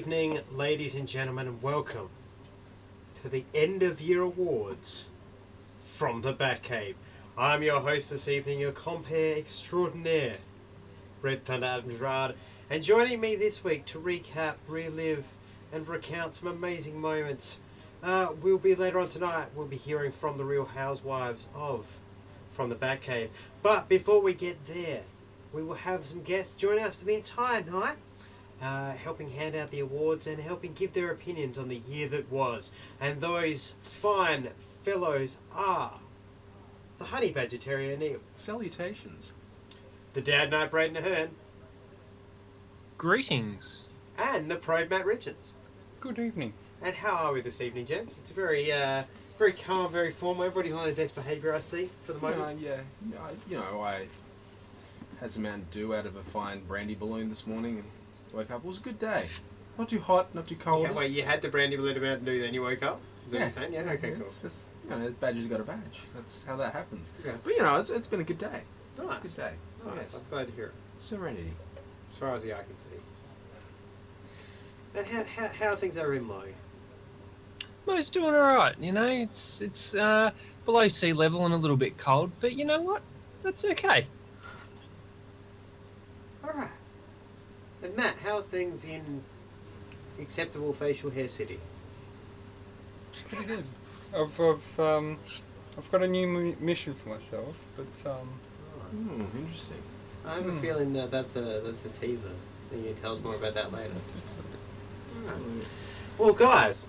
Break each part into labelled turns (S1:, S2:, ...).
S1: evening, ladies and gentlemen, and welcome to the end of year awards from the Batcave. I'm your host this evening, your compere extraordinaire, Red Thunder Adam Gerard, and joining me this week to recap, relive, and recount some amazing moments. We'll be later on tonight, we'll be hearing from the Real Housewives from the Batcave. But before we get there, we will have some guests join us for the entire night. Helping hand out the awards and helping give their opinions on the year that was. And those fine fellows are the Honey Badger Terrier Neil.
S2: Salutations.
S1: The Dad Knight Braden Ahern.
S3: Greetings.
S1: And the Probe Matt Richards.
S4: Good evening.
S1: And how are we this evening, gents? It's a very calm, very formal. Everybody's on their best behaviour, I see, for the moment.
S2: I had some Mountain Dew out of a fine brandy balloon this morning and woke up. It was a good day. Not too hot, not too cold.
S1: Yeah, well, you had the brandy balloon of Mountain Dew, then you woke up? Is that what you're saying? Yeah, okay, cool.
S2: That's, badger's got a badge. That's how that happens.
S1: Yeah.
S2: But it's been a good day.
S1: Nice.
S2: Good day. So,
S1: Nice.
S2: yes.
S1: I'm glad to hear it.
S2: Serenity.
S1: As far as the eye can see. And how are things over in Low?
S3: Well, it's doing alright, it's below sea level and a little bit cold, but you know what? That's okay.
S1: Alright. And Matt, how are things in acceptable facial hair city?
S4: Pretty good. I've got a new mission for myself, but
S2: Interesting.
S1: I have a feeling that's a teaser. And you can tell us more about that later. Well, guys,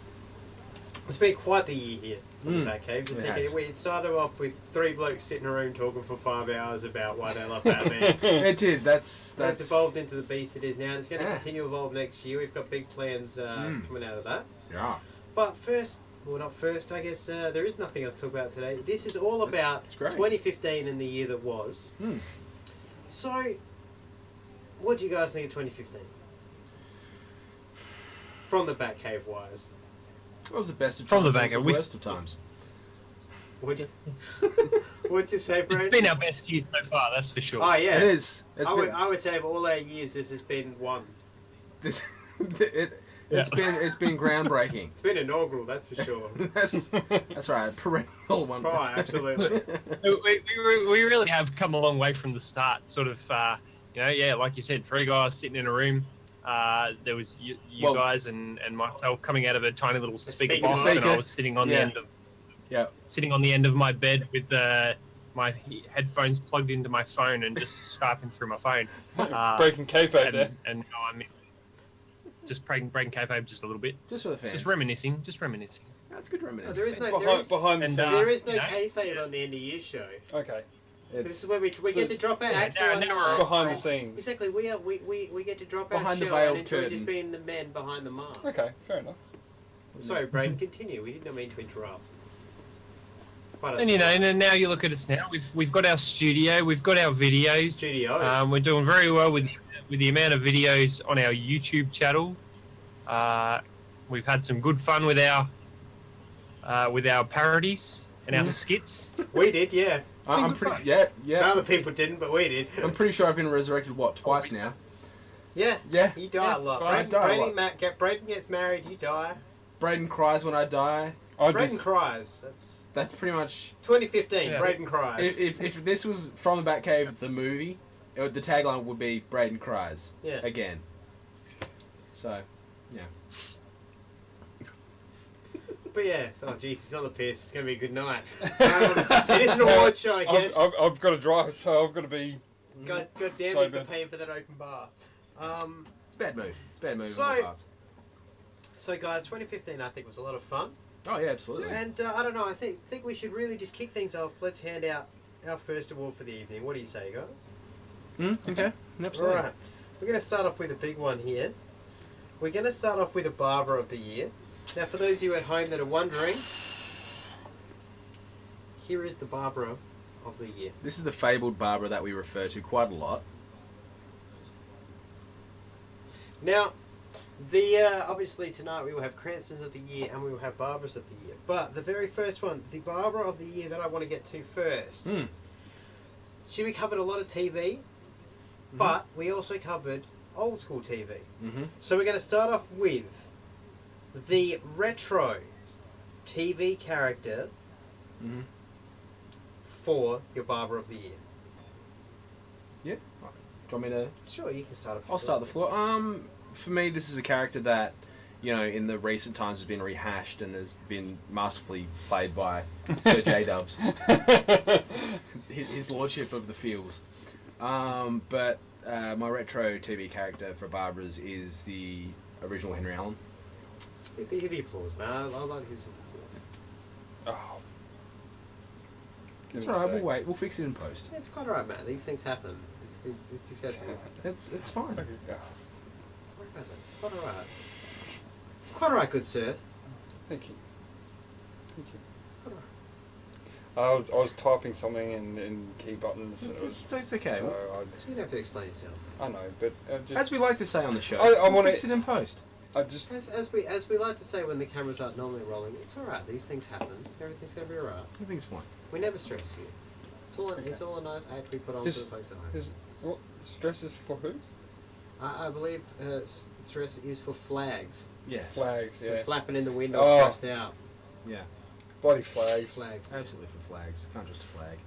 S1: it's been quite the year here in the Batcave. We started off with 3 blokes sitting in a room talking for 5 hours about why they love Batman.
S2: It did. That's
S1: evolved into the beast it is now, and it's going to continue to evolve next year. We've got big plans coming out of that.
S2: Yeah.
S1: But first, well, not first, I guess there is nothing else to talk about today. This is all about 2015 and the year that was. So, what do you guys think of 2015? From the Batcave wise.
S2: What was the best of
S3: From
S2: times?
S3: the
S2: What was
S3: Batcave.
S2: the worst of times?
S1: What'd you say, Brandon?
S3: It's been our best year so far, that's for sure.
S1: Oh, yeah.
S2: It is.
S1: I would say of all our years, this has been one.
S2: It's been groundbreaking.
S1: It's been inaugural, that's for sure.
S2: That's right, perennial one.
S1: Oh, absolutely.
S3: we really have come a long way from the start. Sort of, like you said, 3 guys sitting in a room. There was you guys and myself coming out of a tiny little speaker box, and I was sitting on the end of my bed with my headphones plugged into my phone and just Skyping through my phone.
S4: breaking kayfabe there.
S3: And now I'm just breaking kayfabe just a little bit.
S2: Just for the fans.
S3: Just reminiscing.
S2: That's good reminiscing.
S1: There is no kayfabe on the end of your show.
S4: Okay.
S1: This is where we get to drop out.
S4: Behind the scenes.
S1: Exactly, we get to drop
S2: Behind
S1: our
S2: the
S1: show
S2: veiled
S1: and enjoy
S2: curtain.
S1: just being the men behind the mask.
S4: Okay, fair enough.
S1: Sorry, Braden, continue. We did not mean to interrupt.
S3: And now you look at us now. We've got our studio, we've got our videos. We're doing very well with the amount of videos on our YouTube channel. We've had some good fun with our parodies and our skits.
S1: We did, yeah.
S2: I'm pretty. Yeah.
S1: Some other people didn't, but we did.
S2: I'm pretty sure I've been resurrected twice now.
S1: Yeah. You die a lot. Braden gets married, you die.
S2: Braden cries when I die.
S1: Braden cries.
S2: That's pretty much
S1: 2015. Yeah. Braden cries.
S2: If this was from the Batcave, the movie, the tagline would be Braden cries.
S1: Yeah.
S2: Again. So, yeah.
S1: But yeah, Jesus, it's on the piss. It's going to be a good night. It is an award show, I guess.
S4: I've got to drive, so I've got to be.
S1: God damn me for paying for that open bar.
S2: It's a bad move. It's a bad move on my part.
S1: So, guys, 2015 I think was a lot of fun.
S2: Oh yeah, absolutely.
S1: And I don't know. I think we should really just kick things off. Let's hand out our first award for the evening. What do you say, guys?
S2: Okay. Absolutely.
S1: All right. We're going to start off with a big one here. We're going to start off with a Barber of the Year. Now, for those of you at home that are wondering, here is the Barbara of the Year.
S2: This is the fabled Barbara that we refer to quite a lot.
S1: Now, obviously tonight we will have Cranstons of the Year and we will have Barbaras of the Year. But the very first one, the Barbara of the Year that I want to get to first. We covered a lot of TV, but we also covered old school TV.
S2: Mm-hmm.
S1: So we're going to start off with the retro TV character
S2: Mm-hmm.
S1: for your Barber of the Year.
S2: Yeah. Do you want me to?
S1: Sure, you can start off.
S2: I'll start the floor. For me, this is a character that, in the recent times has been rehashed and has been masterfully played by Sir J Dubs, his lordship of the fields. But my retro TV character for Barbara's is the original Henry Allen.
S1: Hear the applause, man. I like to hear some applause.
S4: Oh.
S2: It's
S4: Give me a
S2: alright. We'll
S4: sec.
S2: wait. We'll fix it in post.
S1: Yeah, it's quite alright, man. These things happen. It's acceptable.
S2: It's fine.
S4: Okay, yeah.
S1: Don't worry about that. It's quite alright. It's quite alright, good sir.
S4: Thank you. Thank you.
S1: Quite alright.
S4: I was typing something in key buttons. And
S2: It's okay.
S1: So
S4: So
S1: you don't have to explain yourself.
S4: I know, but
S2: As
S4: just
S2: we like to say on the show,
S4: I
S2: we'll
S4: wanna-
S2: fix it in post.
S4: I just
S1: As we like to say when the cameras aren't normally rolling, it's alright. These things happen. Everything's gonna be alright.
S2: Everything's fine.
S1: We never stress you. It's all a nice act we put on
S4: Just-
S1: to the place at home.
S4: is what stress is for who?
S1: I believe stress is for flags.
S2: Yes.
S4: Flags,
S1: They're
S4: yeah.
S1: flapping in the window,
S4: Oh.
S1: stressed out.
S2: Yeah.
S4: Bloody flags.
S1: Flags.
S2: Absolutely for flags. Can't just a flag.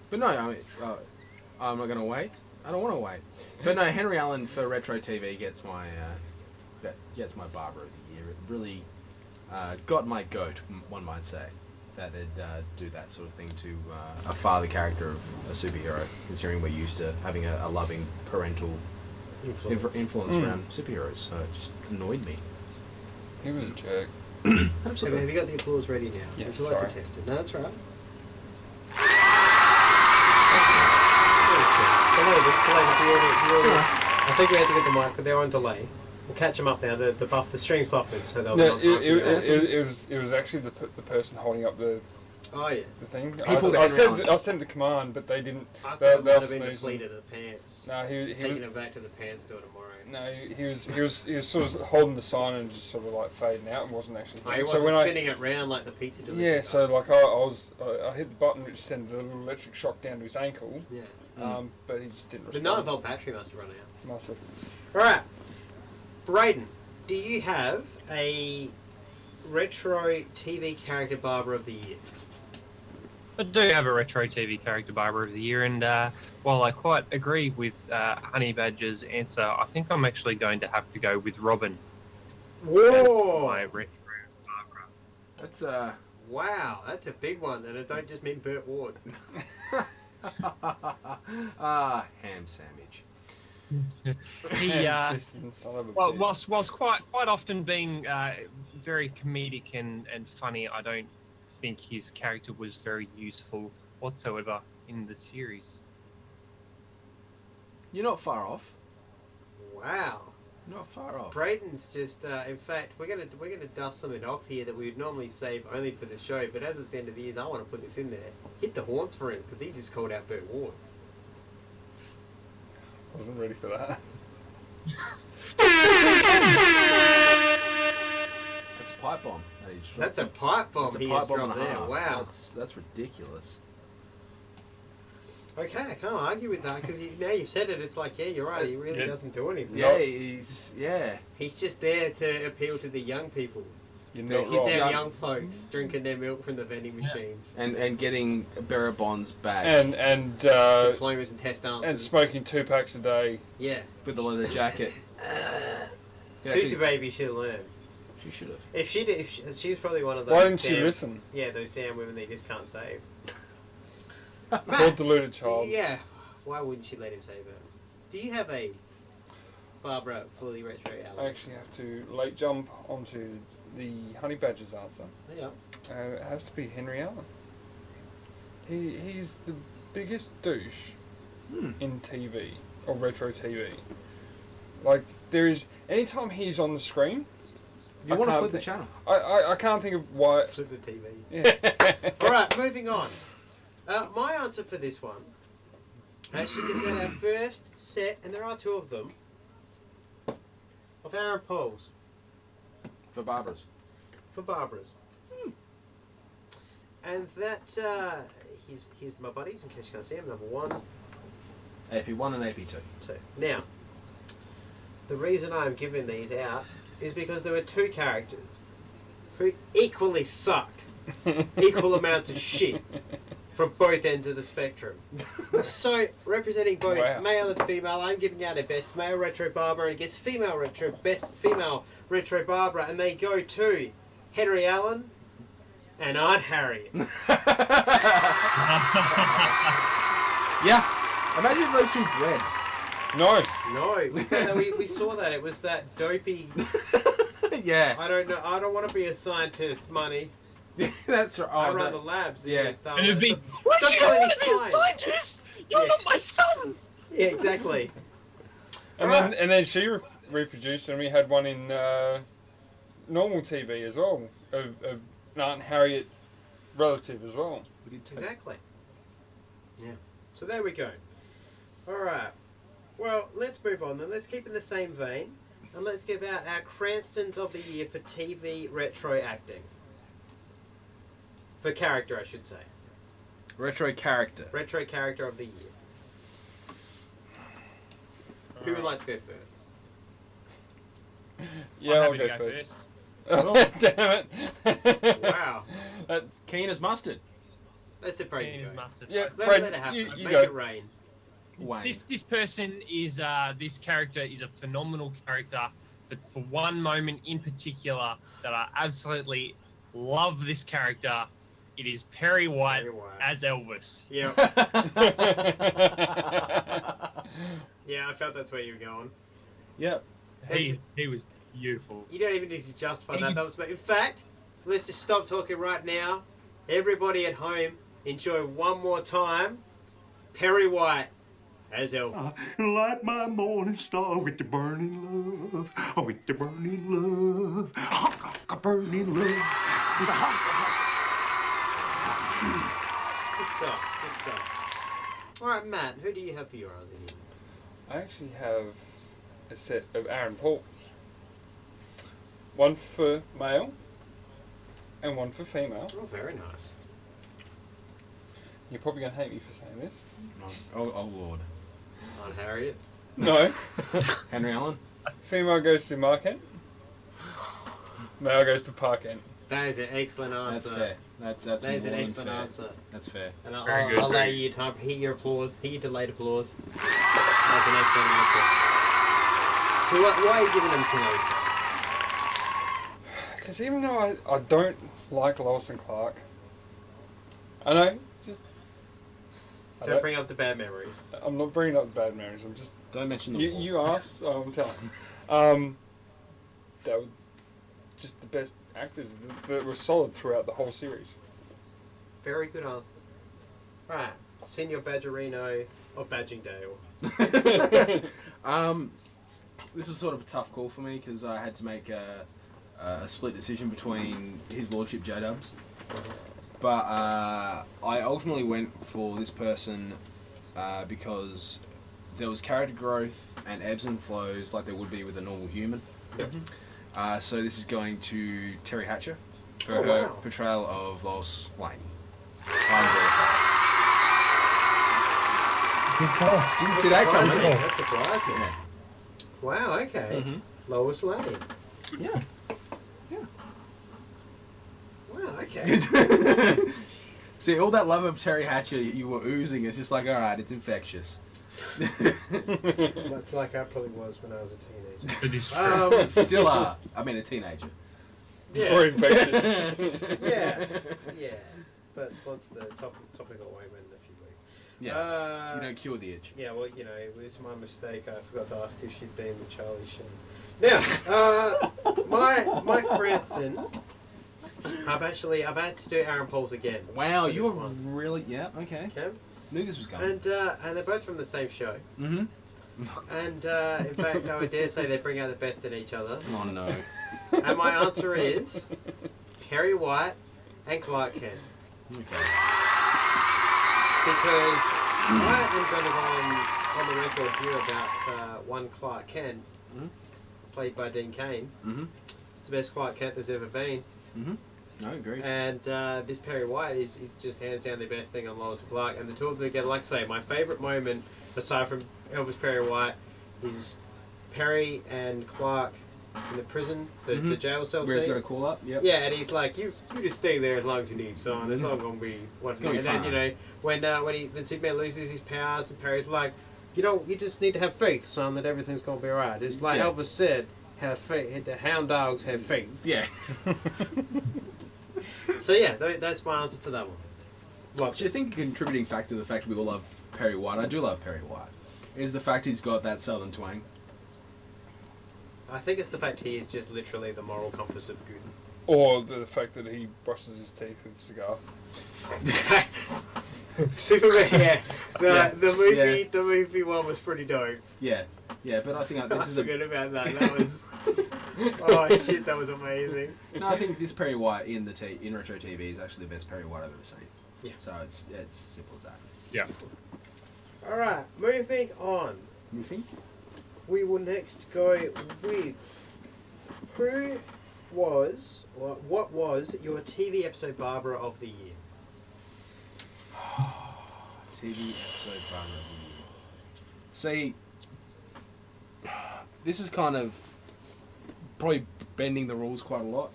S2: But no, I mean, I'm not going to wait. I don't want to wait. But no, Henry Allen for retro TV gets my Barber of the Year. It really got my goat, one might say, that it'd do that sort of thing to a father character of a superhero, considering we're used to having a loving parental influence around superheroes. So it just annoyed me.
S4: He was a jerk.
S2: Absolutely.
S1: Have you got the applause ready now?
S4: Yeah,
S1: Would you like
S4: sorry.
S1: to test it? No, that's right. I think we had to get the mic, but they're on delay. We'll catch them up now. The string's buffered, so they'll be
S4: No,
S1: on time for you.
S4: it was actually the person holding up the
S1: Oh yeah.
S4: thing.
S2: People
S4: I
S2: going around.
S4: sent the command, but they didn't.
S1: I thought
S4: They
S1: it might have
S4: was
S1: been the
S4: snoozing.
S1: pleat of the pants.
S4: No, he
S1: Taking
S4: was.
S1: it back to the pants store tomorrow.
S4: No, he was sort of holding the sign and just sort of like fading out and wasn't actually.
S1: Oh, he
S4: so
S1: wasn't
S4: when
S1: spinning it round like the pizza delivery
S4: yeah,
S1: does.
S4: so like I hit the button which sent a little electric shock down to his ankle,
S1: Yeah.
S4: but he just didn't
S1: The
S4: respond.
S1: 9-volt battery must have run out.
S4: Must have.
S1: Alright. Brayden, do you have a retro TV character Barber of the Year?
S3: I do have a retro TV character Barber of the Year, and while I quite agree with Honey Badger's answer, I think I'm actually going to have to go with Robin as
S1: Whoa!
S3: my retro Barbara.
S2: That's
S1: Wow, that's a big one, and I don't just mean Burt Ward.
S2: ham sandwich.
S3: He,
S4: Fisting son of a
S3: well,
S4: bitch.
S3: whilst quite often being very comedic and funny, I don't think his character was very useful whatsoever in the series.
S2: You're not far off.
S1: Wow.
S2: You're not far off.
S1: Brayden's just, in fact, we're gonna dust something off here that we would normally save only for the show, but as it's the end of the year, I want to put this in there. Hit the horns for him, because he just called out Burt Ward.
S4: Wasn't ready for that.
S2: That's a pipe bomb. that he just
S1: That's a
S2: dropped.
S1: pipe bomb
S2: That's a
S1: he
S2: pipe
S1: just
S2: bomb and
S1: dropped
S2: a
S1: there.
S2: half.
S1: Wow.
S2: That's ridiculous.
S1: Okay, I can't argue with that, because now you've said it, it's like, yeah, you're right, he really
S3: Yeah.
S1: doesn't do anything.
S2: Yeah, he's
S1: He's just there to appeal to the young people.
S4: You're
S2: No,
S4: not
S2: he
S4: wrong.
S2: did-
S1: Them
S2: Yeah.
S1: young folks drinking their milk from the vending machines.
S2: and getting Bearer Bonds back
S4: And
S1: Diplomas and test answers.
S4: and smoking 2 packs a day.
S1: Yeah.
S2: with the leather jacket. Yeah,
S1: Susie
S2: actually,
S1: Baby should learn.
S2: she should have.
S1: If she did, she was probably one of those.
S4: Why didn't she
S1: damn-
S4: listen?
S1: Yeah, those damn women they just can't save.
S4: Poor
S1: Matt,
S4: deluded child.
S1: yeah. Why wouldn't she let him save her? Do you have a Barbara fully retro
S4: I
S1: album?
S4: actually have to late jump onto the Honey Badger's answer.
S1: Yeah.
S4: It has to be Henry Allen. He's the biggest douche in TV or retro TV. Like there is anytime he's on the screen,
S2: You
S4: I
S2: want to
S4: can't
S2: flip the
S4: thi-
S2: channel?
S4: I can't think of why.
S1: Flip the TV.
S4: Yeah.
S1: Alright, moving on. My answer for this one actually gives out our first set, and there are 2 of them, of Aaron Poles
S2: For Barbara's.
S1: for Barbara's. And that, here's my buddies, in case you can't see them. Number 1,
S2: AP1 and AP2.
S1: So now, the reason I'm giving these out is because there were two characters who equally sucked equal amounts of shit from both ends of the spectrum. So, representing both male and female, I'm giving out a best male retro Barbara against female retro best female retro Barbara, and they go to Henry Allen and Aunt Harriet.
S2: Yeah. Imagine if those two bred.
S4: No.
S1: No, we saw that. It was that dopey.
S2: Yeah.
S1: I don't know. I don't want to be a scientist, money.
S2: That's right.
S1: I run the labs.
S2: Yeah.
S3: And it'd be, why do you want to be a scientist? You're not my son!
S1: Yeah, exactly.
S4: And then she reproduced, and we had one in normal TV as well, of an Aunt Harriet relative as well.
S2: We did too.
S1: Exactly. Yeah. So there we go. Alright. Well, let's move on then. Let's keep in the same vein. And let's give out our Cranstons of the Year for TV retro acting. For character, I should say.
S2: Retro character.
S1: Retro character of the year. Who would like to go first?
S4: Yeah,
S3: I'm
S4: I'll
S3: happy to
S4: go first.
S2: Oh,
S4: Damn it!
S1: Wow.
S4: That's
S2: keen as mustard.
S1: That's a pretty
S3: Bean
S1: good.
S3: is mustard.
S4: yeah.
S1: Let
S4: Brad,
S1: it happen.
S4: you
S1: Make
S4: go.
S1: it rain.
S2: Wayne.
S3: This person is this character is a phenomenal character, but for one moment in particular that I absolutely love this character, it is Perry White,
S1: Perry White.
S3: as Elvis.
S1: Yeah. Yeah, I felt that's where you were going.
S2: Yep.
S3: He was beautiful.
S1: You don't even need to justify that. That was, in fact, let's just stop talking right now. Everybody at home, enjoy one more time. Perry White as Elvis.
S5: Light my morning star with the burning love, with the burning love, burning love.
S1: Good stuff. Good stuff. All right, Matt. Who do you have for your Aussie?
S4: I actually have a set of Aaron Pauls. One for male and one for female.
S1: Oh, very nice.
S4: You're probably going to hate me for saying this.
S2: Oh Lord.
S1: On Harriet.
S4: No.
S2: Henry Allen.
S4: Female goes to Mark Kent. Male goes to Park Kent.
S1: That is an excellent answer.
S2: That's fair. That's
S1: That is an
S2: more than
S1: excellent
S2: fair.
S1: answer.
S2: That's fair.
S1: And
S3: Very good,
S1: I'll allow
S3: very
S1: you time for hit your applause. Hit your delayed applause. That's an excellent answer. So why are you giving them to those?
S4: Because even though I don't like Lois and Clark, I know, just...
S1: Don't bring up the bad memories.
S4: I'm not bringing up bad memories, I'm just...
S2: Don't mention the war.
S4: You asked, so I'm telling you. They were just the best actors that were solid throughout the whole series.
S1: Very good answer. Right. Senior Badgerino or Badgingdale.
S2: This was sort of a tough call for me because I had to make a split decision between his lordship J-Dubs. But I ultimately went for this person because there was character growth and ebbs and flows like there would be with a normal human.
S1: Yep.
S2: So this is going to Terry Hatcher for
S1: Oh,
S2: her
S1: wow.
S2: portrayal of Lois Lane.
S6: Good call.
S2: Didn't see that
S1: Surprised
S2: coming.
S1: me. That surprised me.
S2: Yeah.
S1: Wow, okay.
S2: Mhm.
S1: Lois Lane.
S2: Yeah.
S1: Wow, okay.
S2: See, all that love of Terry Hatcher you were oozing, it's just like, alright, it's infectious.
S1: Much like I probably was when I was a teenager.
S3: It is true.
S2: Still are. I mean, a teenager.
S4: Or
S1: Yeah.
S4: infectious.
S1: Yeah. Yeah. But what's the topic away in a few weeks?
S2: Yeah. You don't cure the itch.
S1: Yeah, well, you know, it was my mistake. I forgot to ask if she'd been with Charlie Sheen. Now, my Cranston, I've had to do Aaron Paul's again.
S2: Wow,
S1: for
S2: you
S1: this
S2: were
S1: one.
S2: really... Yeah, okay.
S1: Okay?
S2: Knew this was coming.
S1: And they're both from the same show.
S2: Mm-hmm.
S1: And in fact, I would dare say they bring out the best in each other.
S2: Oh, no.
S1: And my answer is Perry White and Clark Kent.
S2: Okay.
S1: Because I am going to go on the record here about one Clark Kent,
S2: Mhm.
S1: played by Dean Cain.
S2: Mm-hmm.
S1: It's the best Clark Kent there's ever been.
S2: Mm-hmm. No, I agree.
S1: And this Perry White is just hands down the best thing on Lois and Clark. And the two of them together, like I say, my favourite moment, aside from Elvis Perry White, is Perry and Clark in the prison, the jail cell
S2: Where he's
S1: scene.
S2: got a call up. Yep.
S1: Yeah, and he's like, you just stay there as long as you need, son. It's not going to be what's
S2: gonna
S1: going
S2: be
S1: to. And then,
S2: fine.
S1: you know, when Superman loses his powers, and Perry's like, you know, you just need to have faith, son, that everything's going to be alright. It's like
S2: Yeah.
S1: Elvis said, have faith. The hound dogs have faith.
S2: Yeah.
S1: So yeah, that's my answer for that one.
S2: Which I think a contributing factor to the fact we all love Perry White, I do love Perry White, is the fact he's got that southern twang.
S1: I think it's the fact he is just literally the moral compass of good.
S4: Or the fact that he brushes his teeth with a cigar.
S1: Superman, yeah.
S2: Yeah.
S1: The movie one was pretty dope.
S2: Yeah. Yeah, but I think
S1: I
S2: this is
S1: forgot about that. That was oh shit, that was amazing.
S2: No, I think this Perry White in retro TV is actually the best Perry White I've ever seen.
S1: Yeah.
S2: So it's simple as that.
S3: Yeah.
S1: All right, moving on.
S2: You think?
S1: We will next go with what was your TV episode Barbara of the year?
S2: TV episode Barbara of the year. See, this is kind of probably bending the rules quite a lot.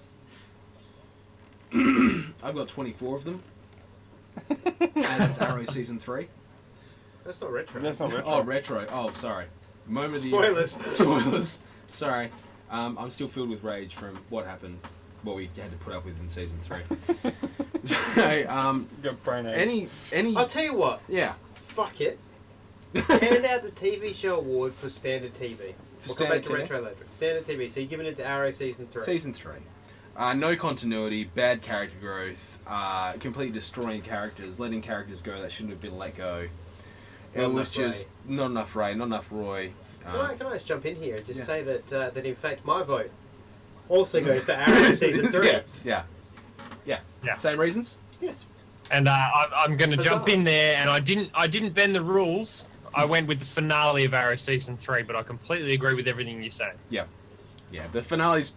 S2: I've got 24 of them. And that's Arrow Season 3.
S1: That's not retro.
S4: That's not retro.
S2: Oh, retro. Oh, sorry. Moment of the
S1: Spoilers.
S2: Spoilers. Sorry. I'm still filled with rage from what happened, what we had to put up with in Season 3. So,
S4: Got brain AIDS.
S2: any...
S1: I'll tell you what.
S2: Yeah.
S1: Fuck it. Hand out the TV show award for standard TV. We'll come back to
S2: TV?
S1: retro later. Standard TV. So you're giving it to Arrow Season 3.
S2: Season 3. No continuity, bad character growth, completely destroying characters, letting characters go that shouldn't have been let go.
S1: Not
S2: It was
S1: enough
S2: just not enough Ray, not enough Roy.
S1: Can I just jump in here and just
S2: Yeah.
S1: say that in fact my vote also goes to Arrow Season 3.
S2: Yeah.
S3: Yeah.
S2: Same reasons?
S1: Yes.
S3: And I'm going to jump
S1: Huzzah.
S3: in there, and I didn't bend the rules. I went with the finale of Arrow Season 3, but I completely agree with everything you're saying.
S2: Yeah. The finales,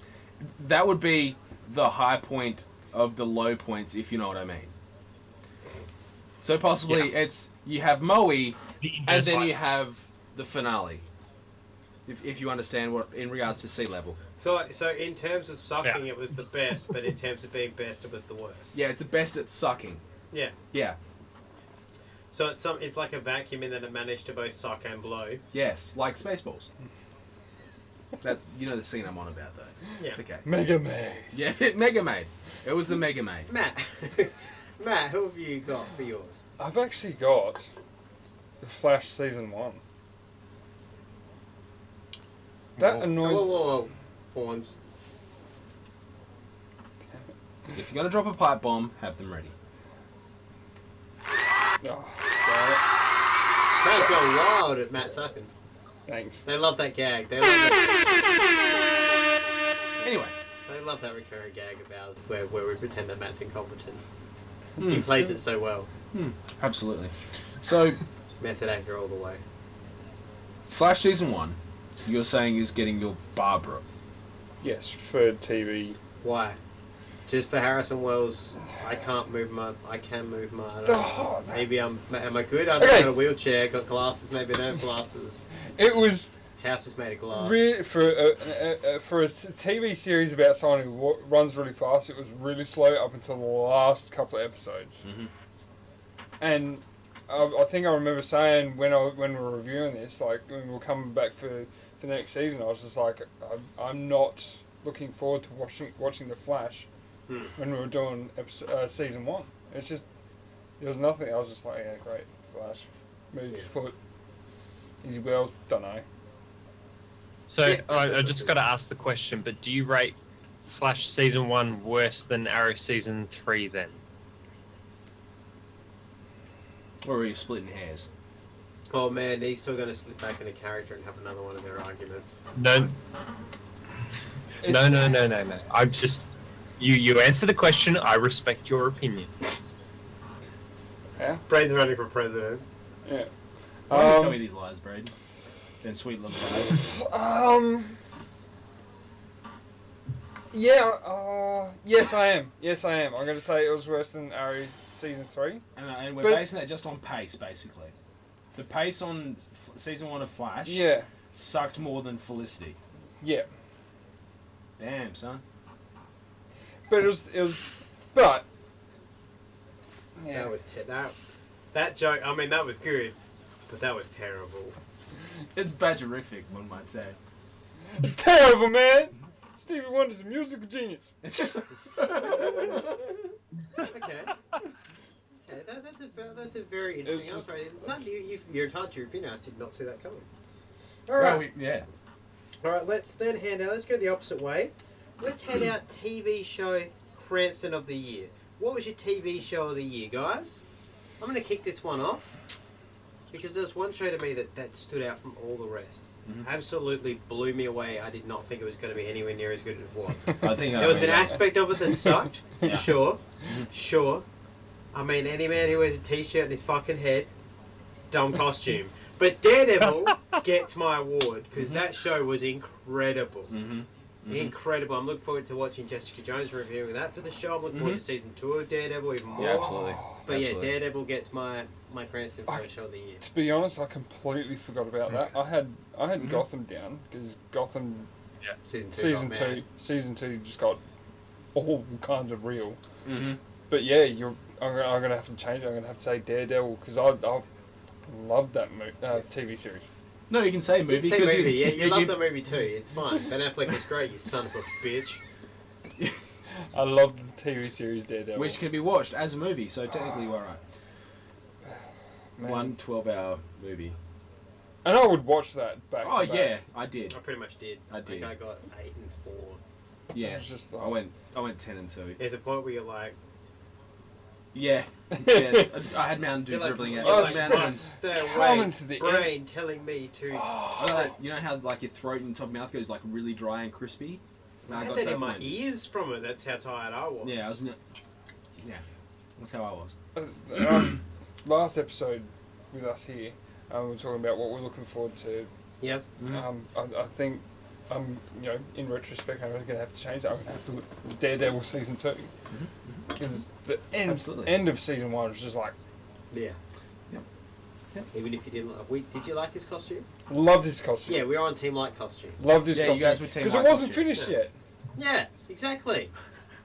S2: that would be the high point of the low points, if you know what I mean. So possibly it's, you have Moe,
S3: The
S2: and
S3: inverse
S2: then
S3: height.
S2: you have the finale. If you understand what, in regards to sea level.
S1: So in terms of sucking,
S3: Yeah.
S1: it was the best, but in terms of being best, it was the worst.
S2: Yeah, it's the best at sucking.
S1: Yeah.
S2: Yeah.
S1: So it's like a vacuum in that it managed to both suck and blow.
S2: Yes, like Spaceballs. That, you know the scene I'm on about though.
S1: Yeah.
S2: It's okay.
S4: Mega Man.
S2: Yeah, Mega Maid. It was the Mega Maid.
S1: Matt, Matt, who have you got for yours?
S4: I've actually got The Flash Season 1. That
S2: Oh.
S4: annoyed...
S1: Whoa. Horns.
S2: If you're gonna drop a pipe bomb, have them ready.
S4: Oh, damn
S1: Crowd's going wild at Matt sucking.
S4: it. Thanks.
S1: They love that gag. They love that.
S2: Anyway.
S1: They love that recurring gag of ours where we pretend that Matt's incompetent. He plays it so well.
S2: Absolutely. So,
S1: Method actor all the way.
S2: Flash Season 1, you're saying is getting your Barbara.
S4: Yes, for TV.
S1: Why? Just for Harrison Wells, I can move my. I don't know.
S4: Oh,
S1: Maybe am I good? I'm
S4: Okay.
S1: got a wheelchair, got glasses. Maybe I don't have glasses.
S4: It was
S1: House is made of glass.
S4: for a TV series about someone who runs really fast. It was really slow up until the last couple of episodes.
S2: Mhm.
S4: And I think I remember saying when we were reviewing this, like when we were coming back for the next season, I was just like, I'm not looking forward to watching The Flash when we were doing season 1. It's just there was nothing. I was just like, yeah, great, Flash, moves foot, easy wheels, don't know.
S3: So
S1: Yeah,
S3: I
S1: that's
S3: just got to ask the question, but do you rate Flash Season 1 worse than Arrow Season 3 then?
S2: Or are you splitting hairs?
S1: Oh man, he's still going to slip back into character and have another one of their arguments.
S3: No. No. I'm just... You answer the question, I respect your opinion.
S4: Yeah,
S1: Braden's running for president.
S4: yeah.
S2: Why don't you tell me these lies, Braden? Then sweet little lies.
S4: Yeah, yes I am. Yes I am. I'm going to say it was worse than Arrow season 3.
S2: And we're
S4: But-
S2: basing that just on pace, basically. The pace on season 1 of Flash
S4: Yeah,
S2: sucked more than Felicity.
S4: yeah.
S2: Damn, son.
S4: But it was, but yeah.
S1: That was that joke. I mean, that was good, but that was terrible.
S2: It's badgerific, one might say.
S4: Terrible, man. Stevie Wonder's a musical genius.
S1: Okay. Okay, that's a very interesting
S4: just-
S1: answer. You're entitled to your opinion. I did not see that coming. All
S2: Well,
S1: right.
S2: yeah.
S1: All right. Let's then hand out. Let's go the opposite way. Let's hand out TV show Cranston of the year. What was your TV show of the year, guys? I'm going to kick this one off because there's one show to me that stood out from all the rest.
S2: Mhm.
S1: Absolutely blew me away. I did not think it was going to be anywhere near as good as it was.
S2: I think
S1: There was an aspect of it that sucked.
S2: Yeah.
S1: Sure. I mean, any man who wears a t-shirt in his fucking head, dumb costume. But Daredevil gets my award because that show was incredible.
S2: Mm-hmm.
S1: Incredible. I'm looking forward to watching Jessica Jones reviewing that for the show. I'm looking forward to season 2 of Daredevil even more.
S2: Yeah, absolutely.
S1: But
S2: Absolutely.
S1: yeah, Daredevil gets my Cranston for the show of the year.
S4: To be honest, I completely forgot about that. I had Gotham down because Gotham
S1: Season 2.
S4: season 2 just got all kinds of real.
S2: Mm-hmm.
S4: But yeah, I'm gonna have to change it. I'm gonna have to say Daredevil because I loved that TV series.
S2: No, you can say movie.
S1: Say
S2: 'cause
S1: movie, you love the movie too. It's fine. Ben Affleck was great, you son of a bitch.
S4: I loved the TV series Daredevil.
S2: Which can be watched as a movie, so technically you are right.
S4: Man.
S2: 1 12-hour movie.
S4: And I would watch that back.
S2: Oh
S4: to back.
S2: yeah, I did.
S1: I pretty much did.
S2: I
S1: think
S2: did.
S1: I got 8 and 4.
S2: Yeah,
S4: It was just
S2: I went 10 and 2.
S1: There's a point where you're like,
S2: Yeah, yeah. I had Mountain Dew
S1: you're like,
S2: dribbling
S1: you're
S2: out.
S1: like,
S2: Mountain Dew.
S1: "Must stay
S4: Come
S1: away.
S4: into the
S1: Brain telling me to.
S2: You know how like your throat and top of your mouth goes like really dry and crispy?
S1: I had
S2: got
S1: that
S2: to
S1: in my
S2: point.
S1: ears from it. That's how tired I was.
S2: Yeah, I was. Yeah, that's how I was.
S4: Last episode with us here, we were talking about what we're looking forward to.
S1: Yep.
S4: I think, in retrospect, I'm going to have to change that. I'm going to have to look at Daredevil season 2 because the
S2: Absolutely.
S4: end of season 1 was just like
S1: Yeah.
S2: Yep.
S1: Even if you didn't like, did you like his costume?
S4: loved his costume.
S1: Yeah, we were on Team Light costume.
S4: Loved his
S2: Yeah, you
S4: costume
S2: guys were team
S4: because it
S2: white
S4: wasn't
S2: costume.
S4: finished
S1: Yeah.
S4: yet.
S1: Yeah, exactly.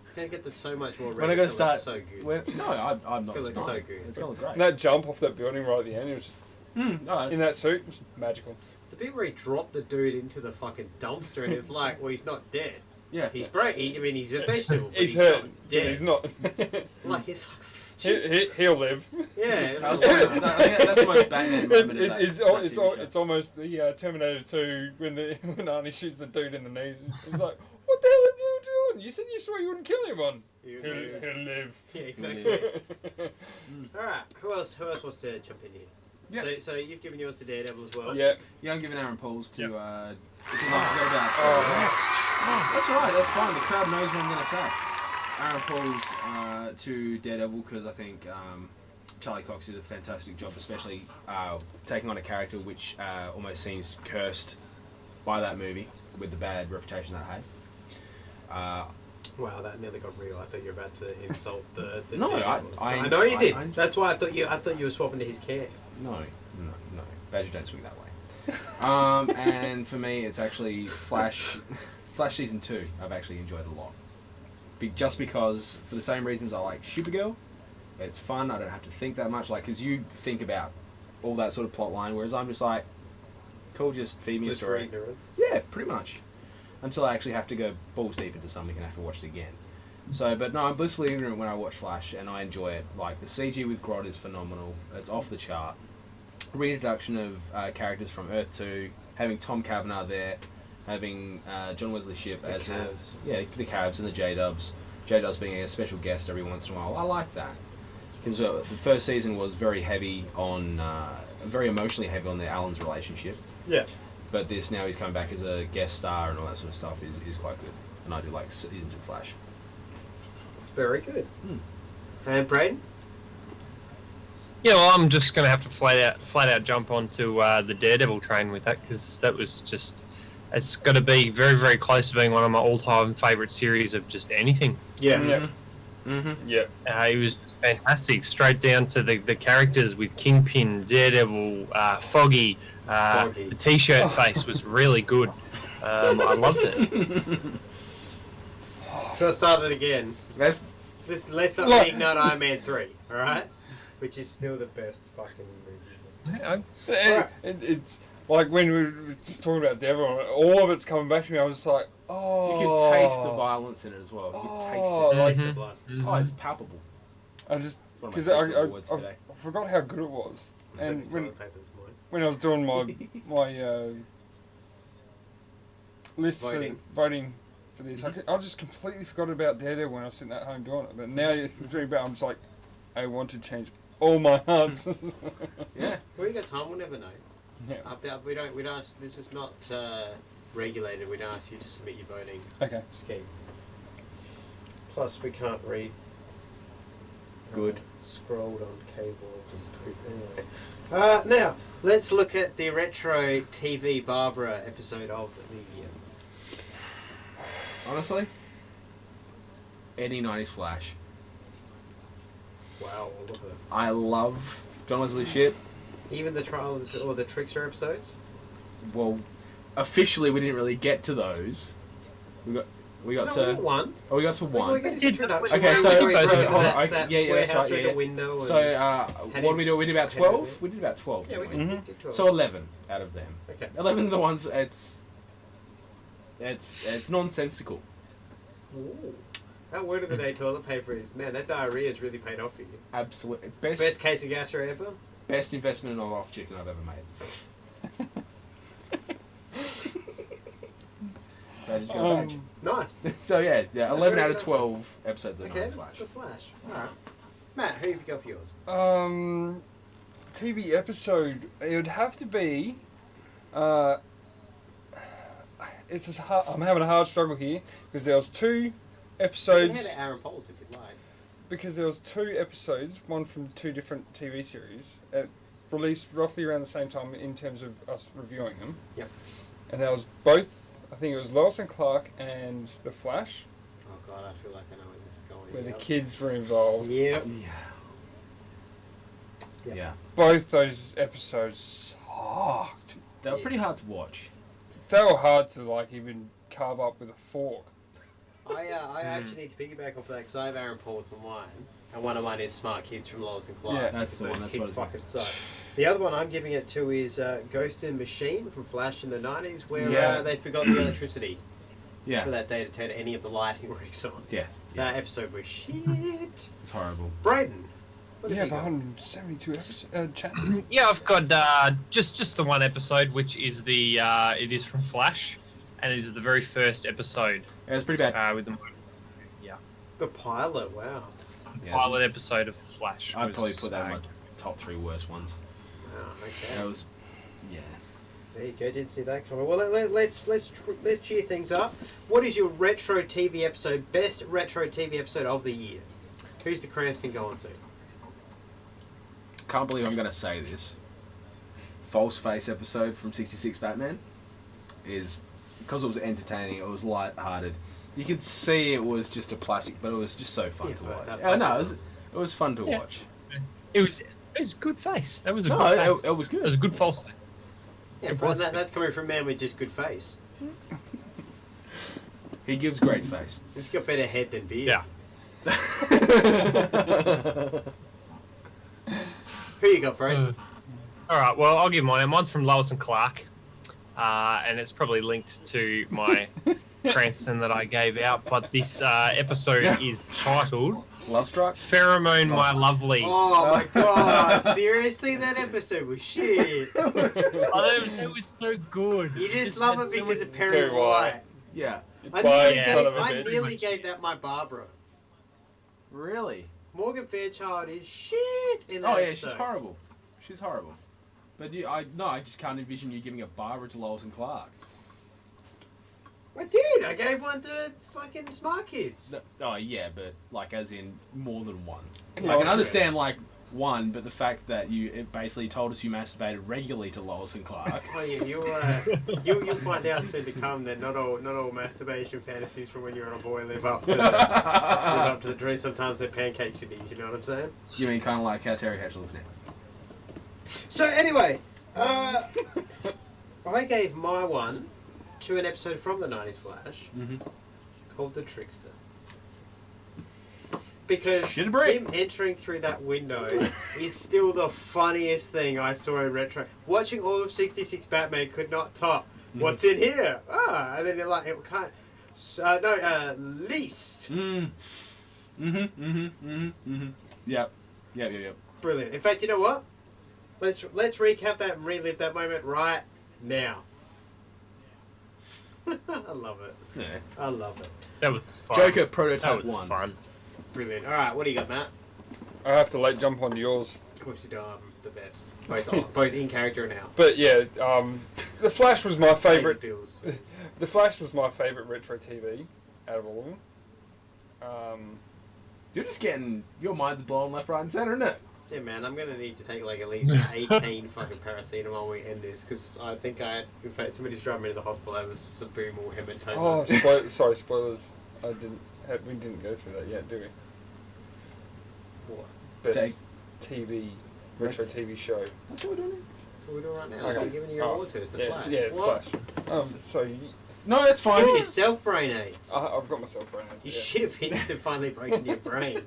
S1: It's gonna get so much more.
S2: When I go
S1: It's gonna
S2: start,
S1: look so good.
S2: no, I'm not.
S1: It looks so
S2: denying.
S1: good.
S2: It's gonna look great.
S4: And that jump off that building right at the end, it was
S2: No,
S4: in that suit, it was magical.
S1: The bit where he dropped the dude into the fucking dumpster and it's like, well, he's not dead.
S2: yeah.
S1: He's he's a vegetable, but
S4: He's
S1: he's
S4: hurt.
S1: not
S4: But
S1: dead.
S4: he's not.
S1: Like he's
S4: He'll live.
S1: yeah.
S2: That was one I think that's the most Batman moment of that.
S4: It's
S2: TV show.
S4: it's almost the Terminator 2 when when Arnie shoots the dude in the knees. It's like, what the hell are you doing? You said you swore you wouldn't kill him on.
S1: You-
S4: He'll live.
S1: Yeah, exactly. All right. Who else wants to jump in here?
S2: Yeah.
S1: So you've given yours to Daredevil as well.
S4: Yeah.
S2: Yeah, I'm giving Aaron Pauls to.
S3: Yep.
S2: Because I forgot about. That's alright. That's fine. The crowd knows what I'm gonna say. Aaron Pauls to Daredevil because I think Charlie Cox did a fantastic job, especially taking on a character which almost seems cursed by that movie with the bad reputation that it had.
S1: Wow, that nearly got real. I thought you were about to insult the
S2: No,
S1: Daredevils.
S2: I
S1: know you did.
S2: I-
S1: That's why I thought you were swapping to his care.
S2: No. Badger don't swing that way. And for me, it's actually Flash season 2. I've actually enjoyed a lot. Just because, for the same reasons I like Supergirl, it's fun. I don't have to think that much. Like, because you think about all that sort of plot line, whereas I'm just like, cool, just feed me a
S1: Just for
S2: story.
S1: ignorant.
S2: Yeah, pretty much. Until I actually have to go balls deep into something and have to watch it again. So, but no, I'm blissfully ignorant when I watch Flash, and I enjoy it. Like, the CG with Grodd is phenomenal. It's off the chart. Reintroduction of characters from Earth 2, having Tom Cavanagh there, having John Wesley Shipp as
S1: Cavs.
S2: the Cavs and the J-Dubs. J-Dubs being a special guest every once in a while. I like that. Because the first season was very heavy on, very emotionally heavy on the Allen's relationship.
S1: Yeah.
S2: But this, now he's coming back as a guest star and all that sort of stuff is quite good. And I do like season 2 Flash.
S1: Very good. And Braden?
S3: Yeah, well, I'm just going to have to flat out jump onto the Daredevil train with that because that was just it's got to be very, very close to being one of my all-time favourite series of just anything.
S1: Yeah.
S4: Yeah.
S2: Mm-hmm.
S4: Yeah.
S3: It was fantastic, straight down to the characters with Kingpin, Daredevil, Foggy.
S1: Foggy.
S3: The T-shirt face was really good. I loved it.
S1: So I started again.
S2: Let's
S1: Let's not reignite Iron Man 3, alright? Which is still the best fucking movie.
S4: It's like when we were just talking about Devil, all of it's coming back to me. I was just like, oh.
S2: You can taste the violence in it as well. You can taste it.
S1: Likes
S3: Mhm.
S1: the blood.
S2: Oh, it's palpable.
S4: I just
S2: One of my
S4: because
S2: favorite
S4: I
S2: awards today.
S4: forgot how good it was. And
S1: Toilet
S4: when
S1: paper this morning.
S4: when I was doing my list
S1: Voting.
S4: for voting for this, I just completely forgot about Daredevil when I was sitting at home doing it. But now you're talking about, I'm just like, I want to change all my hearts.
S2: Yeah.
S1: We got time. We'll never know.
S4: Yeah.
S1: We don't. This is not regulated. We don't ask you to submit your voting
S4: Okay.
S1: scheme. Plus, we can't read.
S2: Good.
S1: Scrolled on keyboards and poop. Anyway. Now let's look at the retro TV Barbara episode of the year.
S2: Honestly, any 90s Flash.
S1: Wow, look at it.
S2: I love John Wesley shit.
S1: Even the trial or the Trickster episodes.
S2: Well, officially we didn't really get to those. We got to
S1: one.
S2: oh we got to one.
S1: We got to introduction.
S2: Okay,
S1: We
S2: so-
S1: went
S2: so-
S1: through
S2: hold on,
S1: that
S2: okay, yeah, that's
S1: warehouse
S2: right,
S1: through
S2: yeah.
S1: the window.
S2: So what
S1: his-
S2: did we do? We did about
S1: had
S2: 12.
S1: it.
S2: We did about 12.
S1: Yeah, we
S2: didn't
S1: did, did 12.
S2: So 11 out of them.
S1: Okay.
S2: 11 of the ones it's nonsensical.
S1: Ooh. That word of the day toilet paper is, man, that diarrhea's really paid off for you.
S2: Absolutely
S1: Best case of gas ever.
S2: best investment in a off chicken I've ever made. I just got back.
S1: Nice.
S2: So yeah, 11 out of
S1: nice.
S2: 12 episodes of
S1: Okay,
S2: Nice Flash.
S1: the Flash. Alright. Matt, who have you got for yours?
S4: TV episode. It would have to be. It's just hard, I'm having a hard struggle here because there was two
S1: You can
S4: episodes.
S1: head to Aaron Poles if you'd like.
S4: Because there was two episodes, one from two different TV series, released roughly around the same time in terms of us reviewing them.
S1: Yep.
S4: And that was both. I think it was Lois and Clark and The Flash,
S1: Oh god, I feel like I know where this is going.
S4: where the
S1: Yep.
S4: kids were involved.
S1: Yep.
S2: Yeah.
S1: Yep.
S2: Yeah.
S4: Both those episodes sucked.
S2: They were pretty hard to watch.
S4: They were hard to even carve up with a fork.
S1: I actually need to piggyback off that because I have Aaron Paul's from mine, and one of mine is Smart Kids from Lois and Clark.
S4: Yeah.
S2: That's the
S1: Those
S2: one, that's
S1: kids
S2: what it's-
S1: fucking suck. The other one I'm giving it to is Ghost in the Machine from Flash in the 90s, where
S2: Yeah.
S1: they forgot the electricity
S2: Yeah.
S1: for that day to turn any of the lighting rigs on.
S2: Yeah.
S1: That episode was shit.
S2: It's horrible.
S1: Brayden, what
S4: You
S1: have
S4: have
S1: you got?
S4: 172 episodes. Chapters.
S3: Yeah, I've got just the one episode, which is the it is from Flash, and it is the very first episode
S2: Yeah, it's pretty bad.
S3: with the
S1: The pilot, wow.
S2: Yeah.
S3: pilot episode of Flash.
S2: I'd
S3: was,
S2: probably put that in my top 3 worst ones.
S1: Wow, okay.
S2: That was, yeah.
S1: There you go, didn't see that coming. Well, let's cheer things up. What is your retro TV episode, best retro TV episode of the year? Who's the Cranston going to?
S2: Can't believe I'm going to say this. False Face episode from 66 Batman is, because it was entertaining, it was light-hearted. You could see it was just a plastic, but it was just so fun
S1: Yeah,
S2: to
S1: but
S2: watch.
S1: that
S2: Oh, no,
S1: plastic
S2: it was fun to
S3: Yeah.
S2: watch.
S3: It was good face. That was a
S2: No,
S3: good face.
S2: it was
S3: It
S2: good.
S3: was a good false.
S1: Yeah,
S3: It was.
S1: that's coming from a man with just good face.
S2: He gives great face.
S1: He's got better head than beard.
S3: Yeah.
S1: Who you got, bro?
S3: All right. Well, I'll give mine. Mine's from Lois and Clark, and it's probably linked to my Cranston that I gave out. But this episode is titled
S2: Love Struck?
S3: "Pheromone My Lovely."
S1: Oh my god! Seriously, that episode was shit.
S3: Oh, it was so good.
S1: You just
S3: It
S1: love
S3: had
S1: it
S3: so
S1: because
S3: much-
S1: of Perry
S4: Very
S1: White.
S2: Yeah.
S1: I nearly gave that my Barbara.
S2: Really?
S1: Morgan Fairchild is shit in that
S2: Oh, yeah,
S1: episode.
S2: she's horrible. She's horrible. But I just can't envision you giving a Barbara to Lois and Clark.
S1: I did. I gave one to fucking Smart Kids.
S2: No, oh, yeah, but, as in more than one.
S4: Come
S2: I
S4: on,
S2: can understand, one, but the fact that it basically told us you masturbated regularly to Lois and Clark.
S1: Oh yeah, you'll find out soon to come that not all masturbation fantasies from when you're on a boy live up to the dream. Sometimes they're pancake shitties. You know what I'm saying?
S2: You mean kind of like how Terry Hatch looks now?
S1: So anyway, I gave my one to an episode from the 90s Flash called The Trickster. Because him entering through that window is still the funniest thing I saw in retro. Watching all of 66 Batman could not top. What's in here? And then you're like, it can't. Least.
S2: Yep.
S1: Brilliant. In fact, you know what? Let's recap that and relive that moment right now. I love it.
S2: Yeah.
S1: I love it.
S3: That was fun.
S2: Joker Prototype
S3: That was
S2: 1.
S3: fun.
S1: Brilliant. All right, what do you got, Matt?
S4: I have to late jump onto yours.
S1: Of course you do. I'm the best. Both in character and out.
S4: But yeah, The Flash was my favourite.
S1: Bills.
S4: The Flash was my favourite retro TV out of all of them.
S2: You're just getting your mind's blown left, right, and centre, isn't it?
S1: Yeah, man, I'm gonna need to take like at least 18 fucking paracetamol when we end this because I think in fact, somebody's driving me to the hospital. I was subdural hematoma.
S4: Oh, sorry, spoilers. We didn't go through that yet, do we?
S1: What?
S4: Best retro TV show.
S2: That's what we're doing.
S1: What are we doing right now?
S4: Okay.
S1: So we're giving you an award to us, the Flash.
S4: Yeah,
S1: What?
S4: Flash.
S2: No, that's fine.
S1: Giving yourself brain aids.
S4: I've got myself brain aids.
S1: You should have been to finally breaking your brain.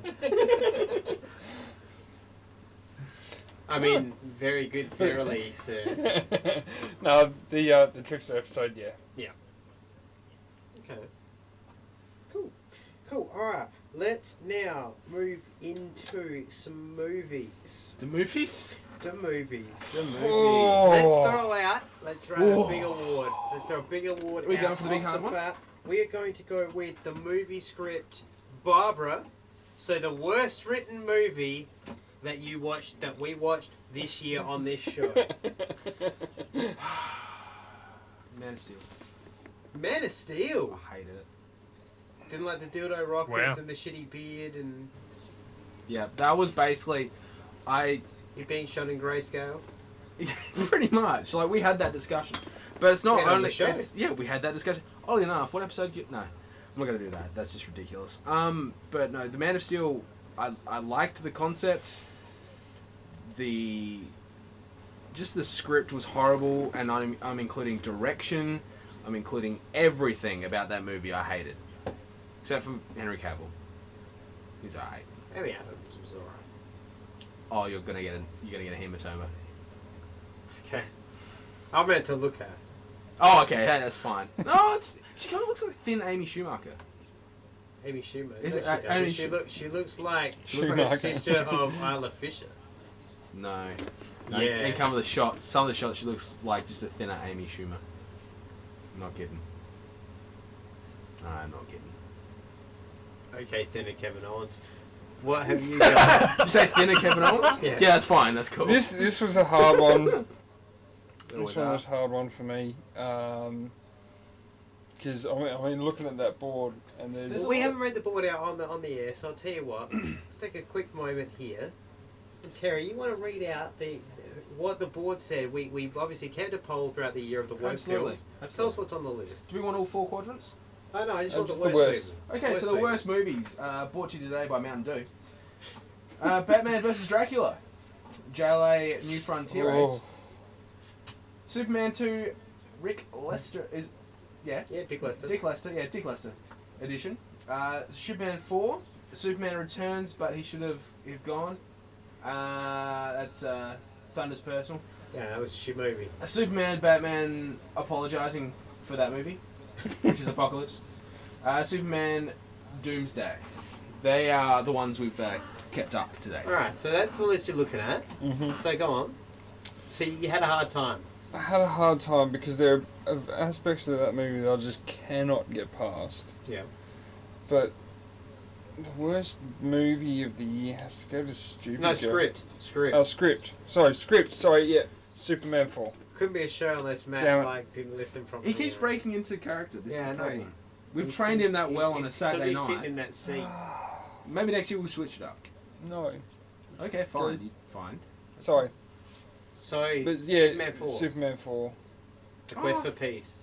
S1: I mean, very good, verily, sir.
S4: No, the Trickster episode, yeah.
S1: Okay. Cool. All right. Let's now move into some movies.
S2: The movies?
S1: The movies.
S4: Oh.
S1: Let's throw out. Let's throw a big award. Let's throw a big award.
S2: Are we
S1: out
S2: going for the big
S1: off
S2: hard one?
S1: bat. We are going to go with the movie script Barbara. So the worst written movie that we watched this year on this show.
S2: Man of Steel.
S1: Man of Steel.
S2: I hated it.
S1: Didn't like the dildo rockets
S3: Wow.
S1: and the shitty beard and
S2: Yeah, that was basically...
S1: you being shot in grayscale.
S2: Pretty much. Like, we had that discussion. But it's not
S1: We had it on
S2: only...
S1: the show.
S2: we had that discussion. Oddly enough, what episode... No, I'm not going to do that. That's just ridiculous. But no, the Man of Steel, I liked the concept. Just the script was horrible, and I'm including direction. I'm including everything about that movie I hated. Except for Henry Cavill. He's alright.
S1: Harry Adams was alright.
S2: Oh, you're gonna get a hematoma.
S1: Okay. I meant to look at.
S2: Oh, okay, yeah, that's fine. No, she kind of looks like thin Amy Schumacher.
S1: Amy Schumer.
S2: Is
S1: No,
S2: it,
S1: she doesn't.
S2: Amy
S1: She looks like
S4: Schumacher.
S1: a sister of Isla Fisher.
S2: No.
S1: Yeah.
S2: In some of the shots, she looks like just a thinner Amy Schumer. Not kidding. Not kidding.
S1: Okay, thinner Kevin Owens. What have you got?
S2: Did you say thinner Kevin Owens?
S1: Yeah.
S2: Yeah, that's fine. That's cool.
S4: This was a hard one.
S2: Little
S4: This one was a hard one for me. Because I mean, looking at that board and there's
S1: Well, we haven't read the board out on the air, so I'll tell you what. Let's take a quick moment here. And Terry, you want to read out what the board said? We obviously kept a poll throughout the year of the worst
S2: Absolutely.
S1: films. Tell us what's on the list.
S2: Do we want all 4 quadrants?
S1: Oh no, I just want
S4: just
S1: the
S4: the
S1: worst.
S4: worst.
S2: Okay, so the worst movies brought to you today by Mountain Dew. Batman vs. Dracula. JLA New Frontier. Superman 2, Rick Lester is... Yeah?
S1: Yeah, Dick Lester.
S2: Dick Lester edition. Superman 4, Superman Returns, but he should have gone. That's Thunder's personal.
S1: Yeah, that was a shit movie.
S2: Superman, Batman apologising for that movie, which is Apocalypse. Superman, Doomsday. They are the ones we've kept up today.
S1: Alright, so that's the list you're looking at.
S4: Mhm.
S1: So go on. So you had a hard time.
S4: I had a hard time because there are aspects of that movie that I just cannot get past.
S1: Yeah.
S4: But the worst movie of the year has to go to Stupid
S1: No,
S4: Girl.
S1: script.
S4: Oh, script. Sorry, yeah. Superman 4.
S1: Couldn't be a show unless Matt
S4: Damn it.
S1: didn't listen from
S2: He keeps breaking into character. This
S1: Yeah, I
S2: is the
S1: know.
S2: problem. We've trained him that well on a Saturday
S1: Because he's sitting
S2: night.
S1: in that seat.
S2: Maybe next year we'll switch it up.
S4: No.
S2: Okay, fine. Fine.
S4: Sorry,
S1: So,
S4: but yeah,
S1: Superman 4.
S4: Superman 4.
S1: The Quest for Peace.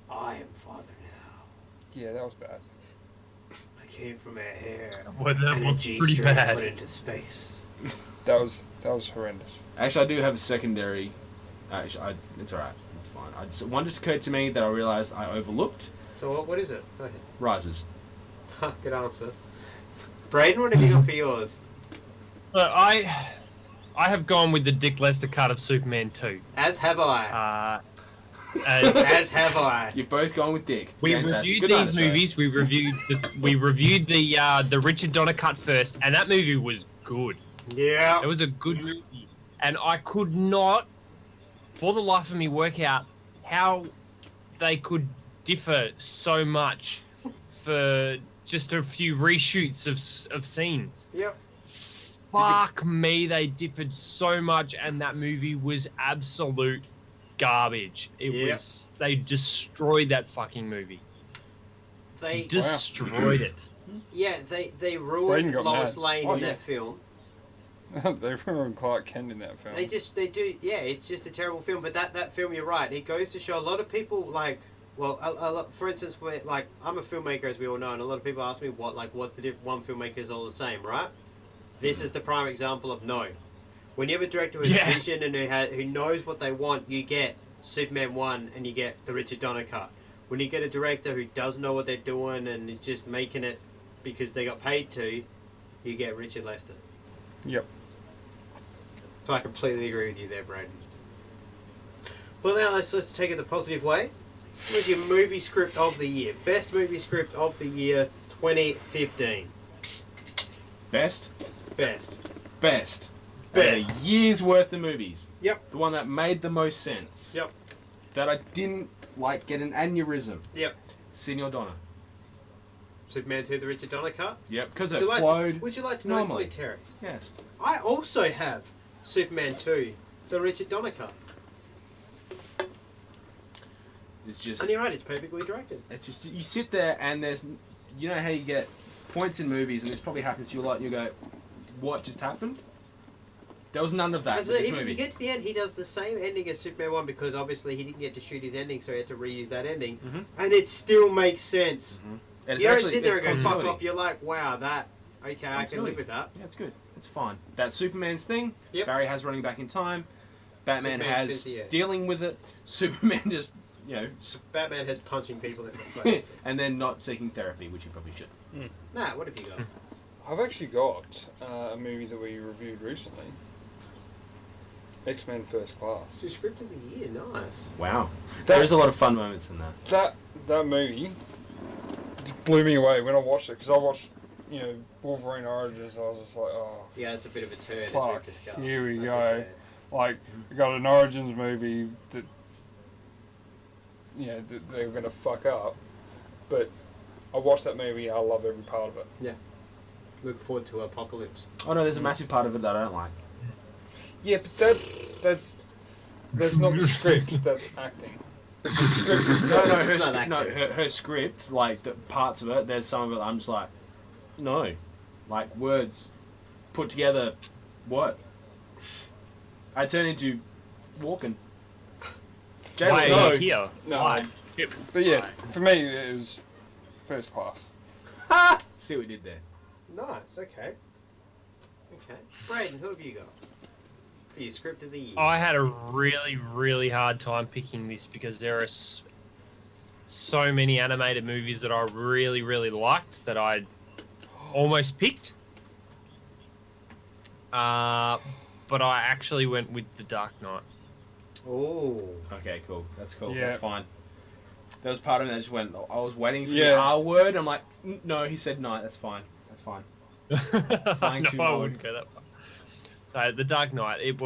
S1: I am father now.
S4: Yeah, that was bad.
S1: I came from a hair
S3: Well, that
S1: and a
S3: was pretty
S1: G-string
S3: bad.
S1: put into space.
S4: That was horrendous.
S2: Actually, I do have a secondary. Actually, it's alright. It's fine. One just occurred to me that I realised I overlooked.
S1: So what is it? Go ahead.
S2: Rises.
S1: Good answer. Braden, what have you got for yours?
S3: I have gone with the Dick Lester cut of Superman 2.
S1: As have I.
S3: As
S1: As have I.
S2: You've both gone with Dick.
S3: we
S2: Fantastic.
S3: reviewed
S2: Good
S3: these
S2: answer.
S3: movies, we reviewed the Richard Donner cut first, and that movie was good.
S1: Yeah.
S3: It was a good movie, and I could not, for the life of me, work out how they could differ so much for just a few reshoots of scenes.
S1: Yep.
S3: Fuck me, they differed so much, and that movie was absolute garbage. They destroyed that fucking movie.
S1: They
S3: Destroyed it.
S1: they
S4: Braden
S1: ruined
S4: got
S1: Lois
S4: mad.
S1: Lane
S4: Oh,
S1: in
S4: yeah.
S1: that film.
S4: They ruined Clark Kent in that film.
S1: They do. Yeah, it's just a terrible film. But that film, you're right. It goes to show a lot of people like. Well, a lot, for instance, like I'm a filmmaker, as we all know, and a lot of people ask me what's the one filmmaker is all the same, right? This is the prime example of no. When you have a director with
S3: Yeah.
S1: vision and who knows what they want, you get Superman 1 and you get the Richard Donner cut. When you get a director who doesn't know what they're doing and is just making it because they got paid to, you get Richard Lester.
S4: Yep.
S1: So I completely agree with you there, Braden. Well, now let's take it the positive way. What was your movie script of the year? Best movie script of the year 2015.
S2: Best.
S1: Best.
S2: Best.
S1: Best.
S2: A year's worth of movies.
S1: Yep.
S2: The one that made the most sense.
S1: Yep.
S2: That I didn't get an aneurysm.
S1: Yep.
S2: Senior Donna.
S1: Superman 2, the Richard Donner cut.
S2: Yep, because
S1: Would
S2: it
S1: you like
S2: flowed.
S1: would you like to know
S2: normally.
S1: something, Terry?
S2: Yes.
S1: I also have Superman 2, the Richard Donner cut.
S2: It's just.
S1: And you're right, it's perfectly directed.
S2: It's just you sit there and there's, you know how you get points in movies, and this probably happens to you a lot. And you go, "What just happened?" There was none of that.
S1: Because
S2: with this
S1: if
S2: movie.
S1: you get to the end, he does the same ending as Superman 1 because obviously he didn't get to shoot his ending, so he had to reuse that ending.
S2: Mhm.
S1: And it still makes sense.
S2: And it's
S1: You don't
S2: actually-
S1: sit there
S2: it's
S1: and go, fuck
S2: continuity.
S1: off. You're like, wow, that, okay, I can
S2: Continuity.
S1: live with that.
S2: Yeah, it's good. It's fine. That Superman's thing.
S1: Yep.
S2: Barry has running back in time. Batman
S1: Superman's
S2: has
S1: busy, yeah.
S2: dealing with it. Superman just, you know,
S1: Batman has punching people in the face.
S2: and then not seeking therapy, which he probably should.
S1: Matt, what have you got?
S4: I've actually got a movie that we reviewed recently. X-Men First Class.
S1: So script of the year, nice.
S2: Wow. There is a lot of fun moments in that.
S4: That movie just blew me away when I watched it, because I watched, Wolverine Origins, and I was just like, oh,
S1: Yeah, it's a bit of a turn as
S4: Fuck,
S1: we've discussed.
S4: here we
S1: That's a
S4: go.
S1: turn.
S4: like, we got an Origins movie that, that they were going to fuck up, but I watched that movie, I love every part of it.
S1: Look forward to Apocalypse.
S2: Oh no, there's a massive part of it that I don't like.
S4: Yeah, but that's not the script, that's acting. The script
S2: No,
S4: itself.
S2: no,
S1: It's
S2: her,
S1: not
S2: no,
S1: acting.
S2: her script, like the parts of it, there's some of it I'm just like, no, like words put together, what? I turn into walking. Jay,
S3: Why
S2: no.
S3: are you here?
S4: No.
S3: Why?
S4: But yeah, for me, it was First Class.
S2: See what we did there.
S1: Nice, okay. Okay. Braden, who have you got? For your script of the year.
S3: I had a really, really hard time picking this because there are so many animated movies that I really, really liked that I almost picked. But I actually went with The Dark Knight.
S1: Oh.
S2: Okay, cool. That's cool.
S4: Yeah.
S2: That's fine. There was part of me that just went, I was waiting for the
S4: Yeah.
S2: R word. I'm like, no, he said no, that's fine. That's fine. Flying too
S3: No, I
S2: low.
S3: wouldn't go that far. So, The Dark Knight, it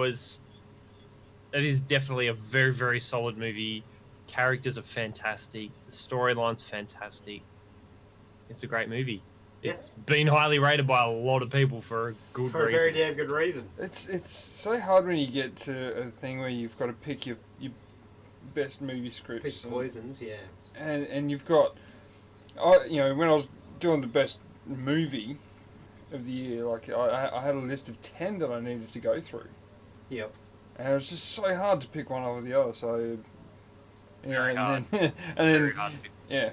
S3: is definitely a very, very solid movie. Characters are fantastic. The storyline's fantastic. It's a great movie.
S1: Yeah.
S3: It's been highly rated by a lot of people for a good
S1: For a
S3: reason.
S1: very damn good reason.
S4: It's so hard when you get to a thing where you've got to pick your best movie scripts.
S1: Pick poisons, yeah.
S4: And you've got, when I was doing the best movie, of the year. Like I had a list of 10 that I needed to go through,
S1: Yep.
S4: and it was just so hard to pick one over the other. So, you know,
S3: Very hard.
S4: and
S3: Very
S4: then
S3: hard to pick.
S4: yeah.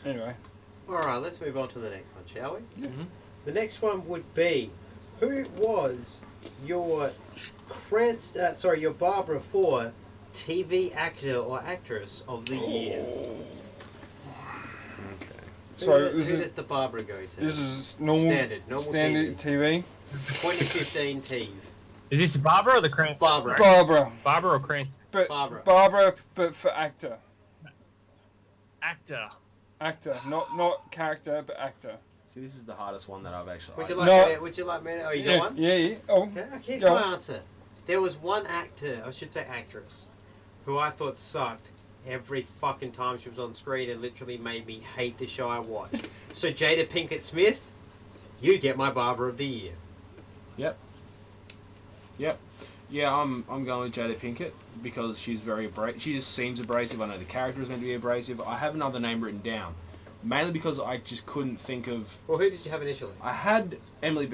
S4: Anyway,
S1: All right, let's move on to the next one, shall we?
S2: Mhm.
S1: The next one would be, who was your your Barbara for TV actor or actress of the year?
S2: Okay.
S4: so
S1: Who does the Barbara go to?
S4: this is normal
S1: Standard
S4: TV.
S1: 2015 TV.
S3: Is this Barbara or the Cranston?
S1: Barbara.
S4: Barbara,
S3: Barbara or Cranston?
S4: but
S1: Barbara.
S4: but for actor, not character, but actor.
S2: See, this is the hardest one that I've actually.
S1: Would you like me to? Oh, you got one?
S4: Yeah. Oh,
S1: Okay, here's
S4: go
S1: my
S4: on.
S1: answer. There was one actor, I should say actress, who I thought sucked every fucking time she was on screen and literally made me hate the show I watched. So Jada Pinkett Smith, you get my Barbara of the year.
S2: Yep. Yeah, I'm going with Jada Pinkett because she's very she just seems abrasive. I know the character is meant to be abrasive. I have another name written down, mainly because I just couldn't think of.
S1: Well, who did you have initially?
S2: I had Emily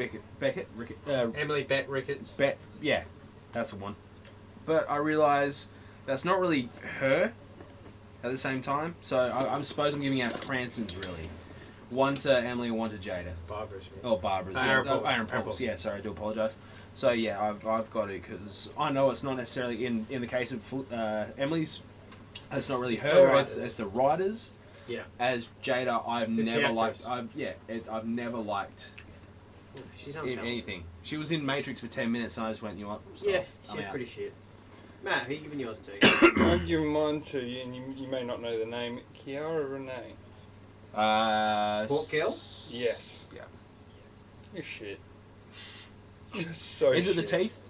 S1: Emily Bett Ricketts.
S2: Yeah, that's the one. But I realise that's not really her at the same time. So I suppose I'm giving out Cranston's really. One to Emily and one to Jada.
S1: Barbara Smith.
S2: Oh, Barbara's.
S1: Aaron Paul's.
S2: Aaron Paul's. Yeah, sorry, I do apologise. So yeah, I've got it because I know it's not necessarily in the case of Emily's. It's not really
S1: It's the
S2: her.
S1: writers.
S2: It's the writers.
S1: Yeah.
S2: As Jada, I've
S1: It's the
S2: never liked.
S1: actress.
S2: I've never liked
S1: She's
S2: in
S1: untalented.
S2: anything. She was in Matrix for 10 minutes, and I just went, you know what? Stop.
S1: Yeah,
S2: I'm
S1: she's
S2: out.
S1: pretty shit. Matt, who you giving yours to?
S4: I'll give mine to you, and you may not know the name. Kiara Renee.
S1: Sport girl?
S4: Yes.
S2: Yeah.
S4: You're shit. You're so
S2: Is it the
S4: shit.
S2: teeth?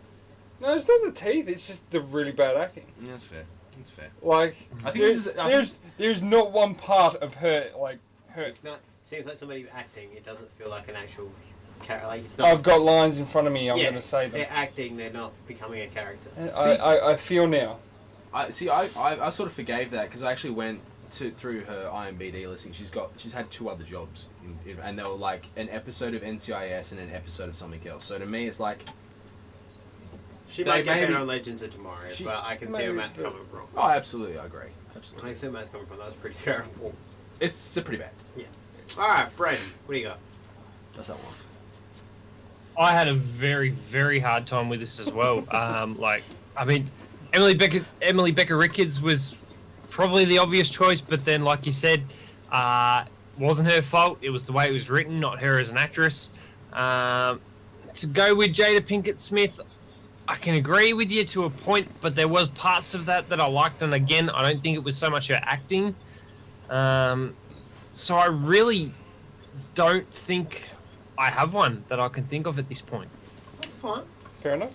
S4: No, it's not the teeth. It's just the really bad acting.
S2: Yeah, that's fair. That's fair.
S4: Like,
S2: I think this is.
S4: there's not one part of her like her.
S1: It's not. Seems like somebody acting. It doesn't feel like an actual character. Like it's not.
S4: I've got lines in front of me. I'm
S1: yeah,
S4: going to say them.
S1: they're acting. They're not becoming a character.
S2: See-
S4: I feel now.
S2: I sort of forgave that because I actually went through her IMDb listing. She's had 2 other jobs, and they were like an episode of NCIS and an episode of something else. So to me, it's like
S1: She
S2: They
S1: might get
S2: maybe-
S1: better on Legends of Tomorrow,
S2: She-
S1: but I can see where
S4: maybe,
S1: Matt's
S4: but-
S1: coming from.
S2: oh, absolutely, I agree,
S1: I
S2: absolutely.
S1: can see where Matt's coming from. That was pretty terrible.
S2: It's pretty bad.
S1: All right, Brayden, what do you got?
S2: That's that one.
S3: I had a very, very hard time with this as well. Emily Becker Ricketts was probably the obvious choice, but then, like you said, wasn't her fault. It was the way it was written, not her as an actress. To go with Jada Pinkett Smith, I can agree with you to a point, but there was parts of that I liked, and again, I don't think it was so much her acting. So I really don't think I have one that I can think of at this point.
S1: That's fine.
S4: Fair enough.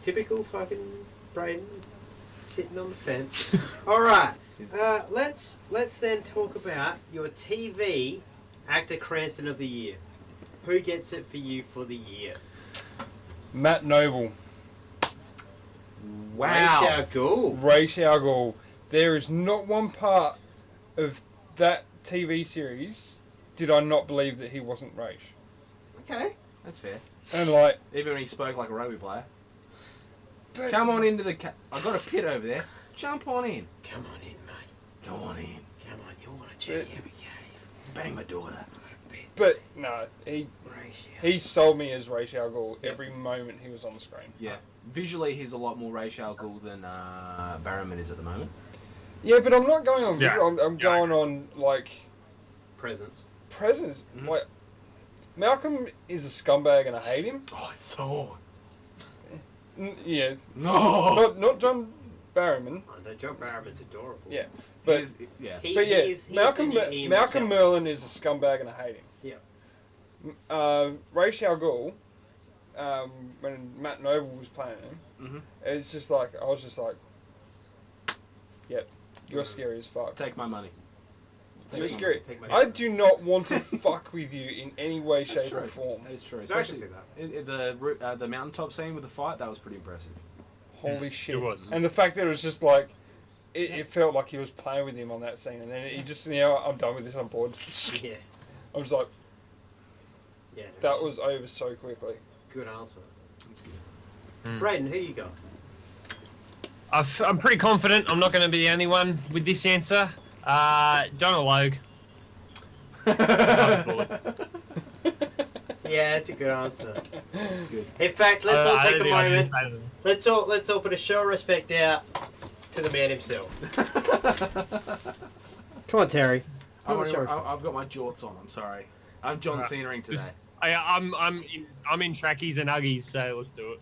S1: Typical fucking Brayden sitting on the fence. All right, let's then talk about your TV actor Cranston of the year. Who gets it for you for the year?
S4: Matt Noble,
S2: Wow.
S1: Ra's al Ghul.
S4: Ra's al Ghul. There is not one part of that TV series did I not believe that he wasn't Ra's.
S1: Okay.
S2: That's fair.
S4: And like,
S2: Even when he spoke like a rugby player.
S4: but
S2: Come on into the. I got a pit over there. Jump on in.
S1: Come on in, mate.
S2: Come on in.
S1: Come on, you want to check out the cave?
S2: Bang my daughter.
S4: But no, he
S1: Ra's
S4: he sold me as Ra's al Ghul every moment he was on the screen.
S2: Yeah. Visually, he's a lot more Ra's al Ghul than Barrowman is at the moment.
S4: Yeah, but I'm not going on
S3: Yeah.
S4: visual. I'm
S3: Yeah, I
S4: going on like
S1: presence.
S4: presence.
S2: Mhm.
S4: Like Malcolm is a scumbag and I hate him.
S2: Oh, it's so.
S4: Yeah,
S2: No.
S4: not John Barrowman.
S1: Oh, no, John Barrowman's adorable.
S4: Yeah, but
S2: Yeah.
S1: He,
S4: but yeah,
S1: he is
S4: Malcolm
S1: the new Ian
S4: Malcolm
S1: McKellen.
S4: Merlin is a scumbag and I hate him. Ra's al Ghul, when Matt Noble was playing him,
S2: Mhm.
S4: it's just like I was just like, yep, you're
S1: Mhm.
S4: scary as fuck.
S2: Take my money.
S1: Take
S4: You're
S1: my-
S4: scary.
S1: take my-
S4: I do not want to fuck with you in any way,
S2: That's
S4: shape, or
S2: true.
S4: form.
S2: That is true.
S1: I can
S2: Especially
S1: see that.
S2: in the mountaintop scene with the fight. That was pretty impressive.
S4: Holy shit!
S3: It was.
S4: And the fact that it was just like, it felt like he was playing with him on that scene, and then he just, I'm done with this. I'm bored.
S1: Yeah.
S4: I'm just like,
S1: Yeah.
S4: that was over so quickly.
S1: good answer.
S2: That's good.
S1: Braden, who you got?
S3: I'm pretty confident I'm not going to be the only one with this answer. John or Logue.
S1: Yeah, that's a good answer.
S2: That's good.
S1: In fact, let's all
S3: I
S1: take
S3: don't
S1: a
S3: think I
S1: moment.
S3: can say
S1: Let's all put a show of respect out to the man himself. Come on, Terry.
S2: I've got my jorts on. I'm sorry. I'm John Cena-ing today.
S3: I'm in trackies and Uggies, so let's do it.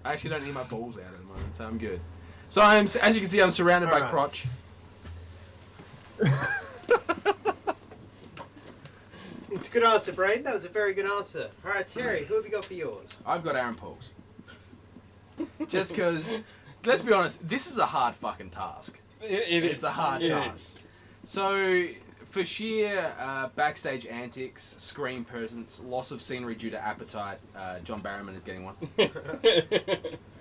S2: I actually don't need my balls out at the moment, so I'm good. So as you can see, I'm surrounded by
S1: Alright.
S2: crotch.
S1: It's a good answer, Braden. That was a very good answer. All right, Terry, who have you got for yours?
S2: I've got Aaron Pauls. Just because, let's be honest, this is a hard fucking task. It's a hard task. So, for sheer backstage antics, screen presence, loss of scenery due to appetite, John Barrowman is getting one.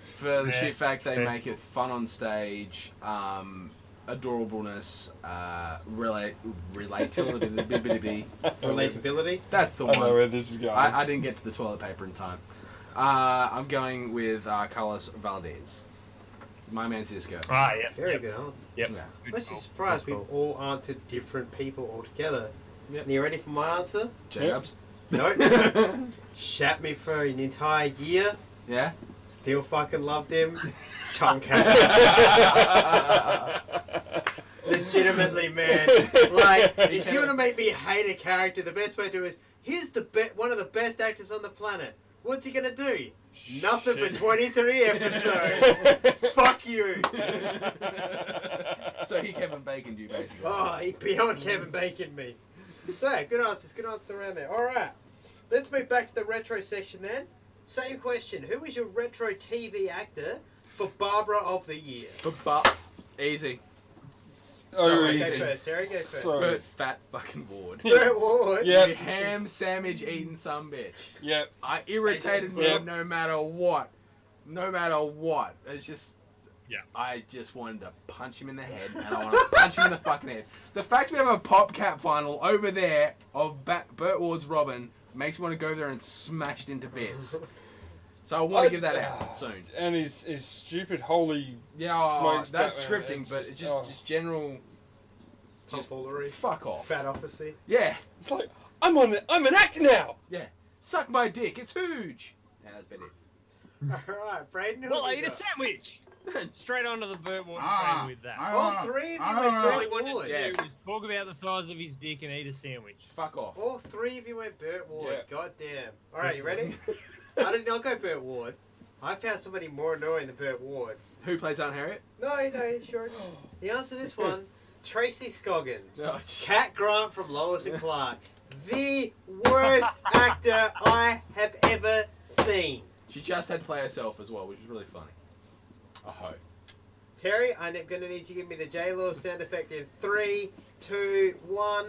S2: For the sheer fact they make it fun on stage, adorableness, relatability.
S1: Relatability?
S2: That's the
S4: I know
S2: one.
S4: where this is going.
S2: I didn't get to the toilet paper in time. I'm going with Carlos Valdez. My man Cisco.
S3: Ah, yeah.
S1: Very good answer.
S3: Yep.
S2: Yeah.
S1: I'm actually surprised we've all answered different people altogether.
S2: Yep.
S1: And you ready for my answer?
S2: Jacobs.
S1: Nope. Shat me for an entire year.
S2: Yeah?
S1: Still fucking loved him. Tom Campbell. Legitimately, man. Like, if you want to make me hate a character, the best way to do is, here's one of the best actors on the planet. What's he gonna do? Nothing for 23 episodes. Fuck you.
S2: So he Kevin Bacon you basically.
S1: Oh, he beyond Kevin Bacon me. So, yeah, good answers around there. Alright, let's move back to the retro section then. Same question. Who is your retro TV actor for Barbara of the Year?
S2: Easy.
S4: Oh,
S2: So
S4: easy.
S1: Go
S2: easy.
S1: first, Terry, go first.
S4: Sorry.
S2: Bert Fat fucking Ward.
S1: Burt Ward.
S4: Yeah.
S2: You ham sandwich eating some bitch.
S4: Yep.
S2: I irritated me
S4: Yep.
S2: no matter what. No matter what. It's just...
S3: Yeah.
S2: I just wanted to punch him in the head, and I want to punch him in the fucking head. The fact we have a PopCap final over there of Burt Ward's Robin makes me want to go there and smash it into bits. So I want to give that out soon.
S4: And his stupid holy
S2: Yeah,
S4: smokes
S2: that's
S4: Batman,
S2: scripting,
S4: it's
S2: but
S4: just-
S2: it's just general... Just
S1: Tomfoolery.
S2: fuck off.
S1: Fat officer.
S2: Yeah,
S4: It's like I'm an actor now.
S2: yeah. Suck my dick, it's huge. Yeah, that's better.
S1: Alright, Braden, who
S3: Well,
S1: have
S3: I
S1: you
S3: eat a
S1: got?
S3: sandwich. Straight onto the Burt Ward
S5: Ah,
S3: train with that.
S1: All three of you went
S3: All he
S1: Burt
S3: wanted
S1: Ward.
S3: to
S2: Yes.
S3: do was talk about the size of his dick and eat a sandwich.
S2: Fuck off.
S1: All three of you went Burt Ward.
S4: Yeah.
S1: God damn. Alright, you ready? I did not go Burt Ward. I found somebody more annoying than Burt Ward.
S2: Who plays Aunt Harriet?
S1: No, sure. The answer to this one, Tracy Scoggins.
S2: Oh, shit.
S1: Cat Grant from Lois and Clark. The worst actor I have ever seen.
S2: She just had to play herself as well, which was really funny. I hope.
S1: Terry, I'm going to need you to give me the J-Law sound effect in 3, 2, 1.